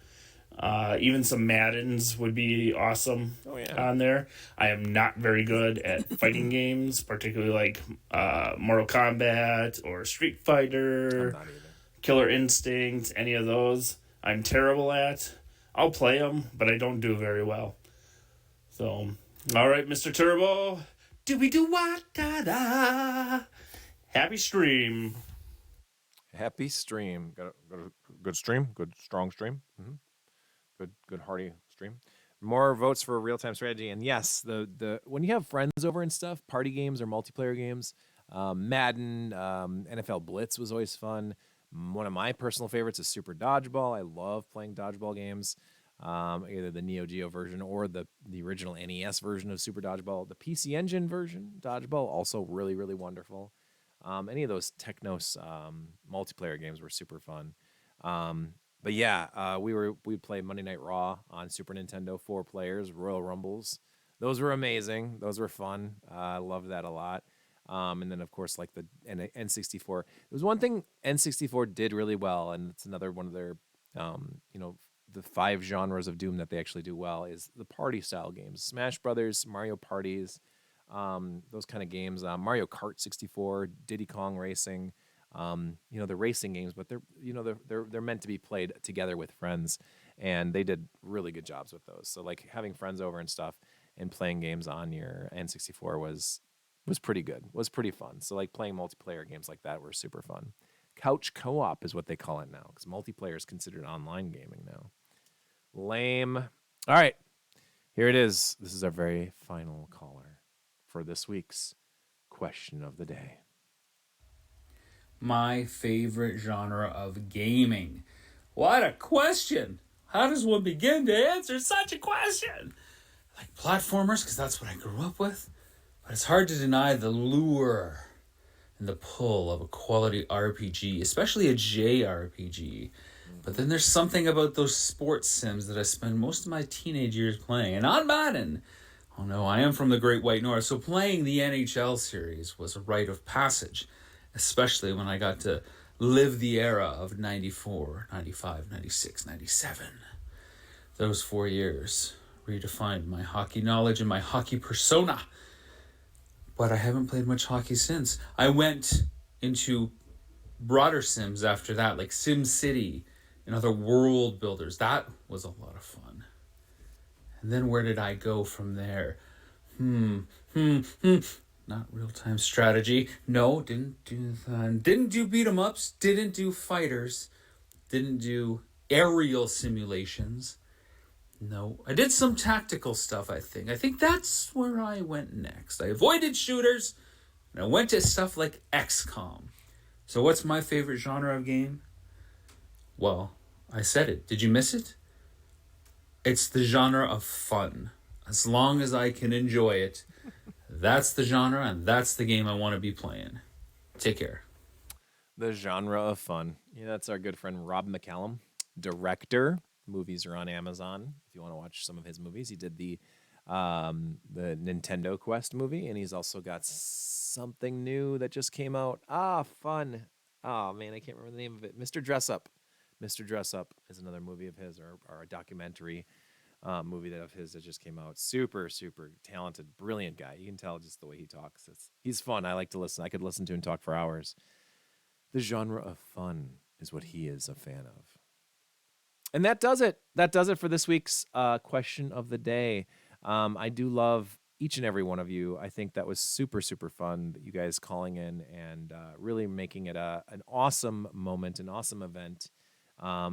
Even some Maddens would be awesome on there. I am not very good at fighting games, particularly like Mortal Kombat or Street Fighter, Killer Instinct, any of those. I'm terrible at. I'll play them, but I don't do very well. So, all right, Mr. Turbo. Do-we-do-wa-da-da. Happy stream. Happy stream. Got a good stream. Good, strong stream. Mm-hmm. Good hearty stream. More votes for real-time strategy. And yes, the when you have friends over and stuff, party games or multiplayer games, Madden, NFL Blitz was always fun. One of my personal favorites is Super Dodgeball. I love playing dodgeball games, either the Neo Geo version or the original NES version of Super Dodgeball. The PC Engine version, Dodgeball, also really, really wonderful. Any of those Technos multiplayer games were super fun. But yeah, we'd play Monday Night Raw on Super Nintendo, 4 players, Royal Rumbles. Those were amazing. Those were fun. I loved that a lot. And then of course, like the N64. There was one thing N64 did really well, and it's another one of their, the 5 genres of Doom that they actually do well is the party style games, Smash Brothers, Mario Parties, those kind of games. Mario Kart 64, Diddy Kong Racing. The racing games, but they're meant to be played together with friends, and they did really good jobs with those. So like having friends over and stuff and playing games on your N64 was pretty good, was pretty fun. So like playing multiplayer games like that were super fun. Couch co-op is what they call it now, because multiplayer is considered online gaming now. Lame. All right, here it is. This is our very final caller for this week's question of the day. My favorite genre of gaming. What a question! How does one begin to answer such a question? Like platformers, because that's what I grew up with. But it's hard to deny the lure and the pull of a quality RPG, especially a JRPG. But then there's something about those sports sims that I spend most of my teenage years playing. And on Madden, oh no, I am from the Great White North, so playing the NHL series was a rite of passage, especially when I got to live the era of 94, 95, 96, 97. Those 4 years redefined my hockey knowledge and my hockey persona. But I haven't played much hockey since. I went into broader sims after that, like Sim City and other world builders. That was a lot of fun. And then where did I go from there? Not real-time strategy. No, didn't do that. Didn't do beat-em-ups. Didn't do fighters. Didn't do aerial simulations. No, I did some tactical stuff, I think. I think that's where I went next. I avoided shooters, and I went to stuff like XCOM. So what's my favorite genre of game? Well, I said it. Did you miss it? It's the genre of fun. As long as I can enjoy it, that's the genre, and that's the game I want to be playing. Take care. The genre of fun. Yeah, that's our good friend Rob McCallum, director. Movies are on Amazon if you want to watch some of his movies. He did the Nintendo Quest movie, and he's also got something new that just came out. Fun. Oh man, I can't remember the name of it. Mr. Dress Up. Mr. Dress Up is another movie of his, or a documentary movie of his that just came out. Super, super talented, brilliant guy. You can tell just the way he talks. He's fun. I like to listen. I could listen to him talk for hours. The genre of fun is what he is a fan of. And that does it. That does it for this week's question of the day. I do love each and every one of you. I think that was super, super fun, you guys calling in and really making it an awesome moment, an awesome event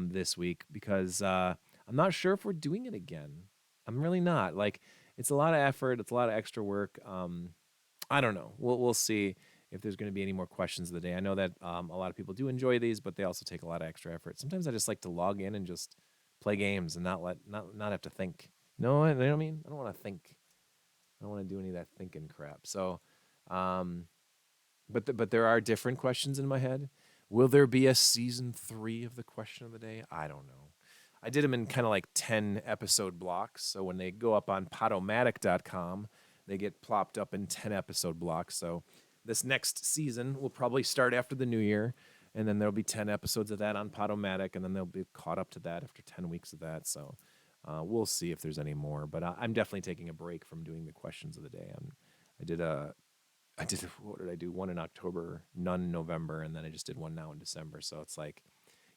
this week, because I'm not sure if we're doing it again. I'm really not. Like, it's a lot of effort. It's a lot of extra work. I don't know. We'll see if there's going to be any more questions of the day. I know that a lot of people do enjoy these, but they also take a lot of extra effort. Sometimes I just like to log in and just play games and not have to think. You know what I mean? I don't want to think. I don't want to do any of that thinking crap. So, but there are different questions in my head. Will there be a season 3 of the question of the day? I don't know. I did them in kind of like 10 episode blocks. So when they go up on podomatic.com, they get plopped up in 10 episode blocks. So this next season will probably start after the new year, and then there'll be 10 episodes of that on Podomatic, and then they'll be caught up to that after 10 weeks of that. So we'll see if there's any more. But I'm definitely taking a break from doing the questions of the day. I did what did I do? One in October, none in November, and then I just did one now in December. So it's like,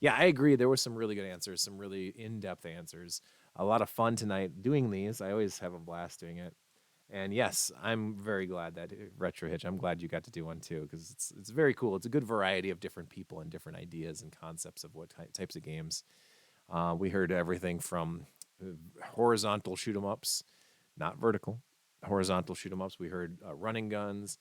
yeah, I agree. There were some really good answers, some really in-depth answers. A lot of fun tonight doing these. I always have a blast doing it. And yes, I'm very glad that Retro Hitch, I'm glad you got to do one too, because it's very cool. It's a good variety of different people and different ideas and concepts of what types of games. We heard everything from horizontal shoot 'em ups, not vertical, horizontal shoot 'em ups. We heard running guns.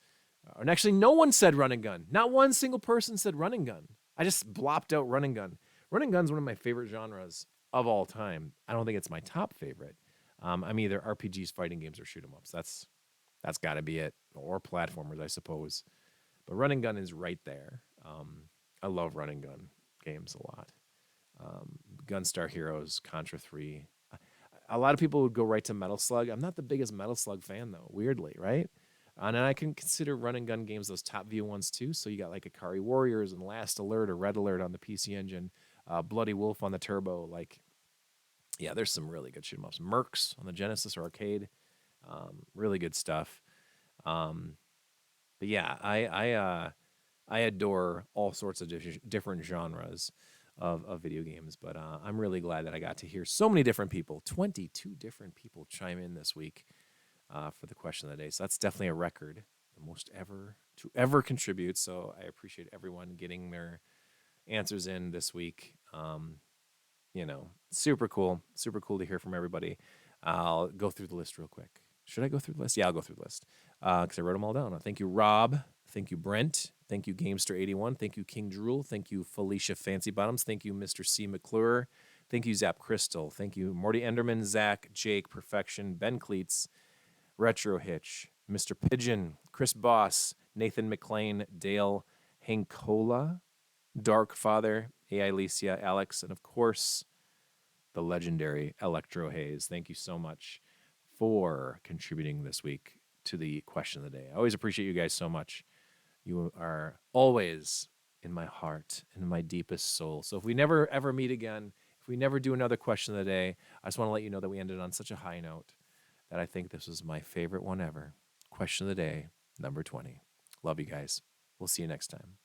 And actually, no one said running gun. Not one single person said running gun. I just blopped out running gun. Running gun's one of my favorite genres of all time. I don't think it's my top favorite. I'm either RPGs, fighting games, or shoot 'em ups. That's got to be it, or platformers, I suppose. But running gun is right there. I love running gun games a lot. Gunstar Heroes, Contra 3. A lot of people would go right to Metal Slug. I'm not the biggest Metal Slug fan, though, weirdly, right? And I can consider running gun games those top view ones, too. So you got like Akari Warriors and Last Alert or Red Alert on the PC Engine, Bloody Wolf on the Turbo. Like, Yeah, there's some really good shoot 'em ups. Mercs on the Genesis or arcade, really good stuff. Um, but yeah, I adore all sorts of different genres of video games. But I'm really glad that I got to hear so many different people, 22 different people chime in this week for the question of the day. So that's definitely a record, the most ever to ever contribute. So I appreciate everyone getting their answers in this week. Super cool to hear from everybody. I'll go through the list real quick. Should I go through the list? Yeah, I'll go through the list because I wrote them all down. Thank you, Rob. Thank you, Brent. Thank you, Gamester81. Thank you, King Drool. Thank you, Felicia Fancy Bottoms. Thank you, Mr. C. McClure. Thank you, Zap Crystal. Thank you, Morty Enderman, Zach, Jake, Perfection, Ben Cleets, Retro Hitch, Mr. Pigeon, Chris Boss, Nathan McLean, Dale Hankola, Dark Father, AI Alicia, Alex, and of course, the legendary Electro Haze. Thank you so much for contributing this week to the question of the day. I always appreciate you guys so much. You are always in my heart and in my deepest soul. So if we never ever meet again, if we never do another question of the day, I just want to let you know that we ended on such a high note that I think this was my favorite one ever. Question of the day, number 20. Love you guys. We'll see you next time.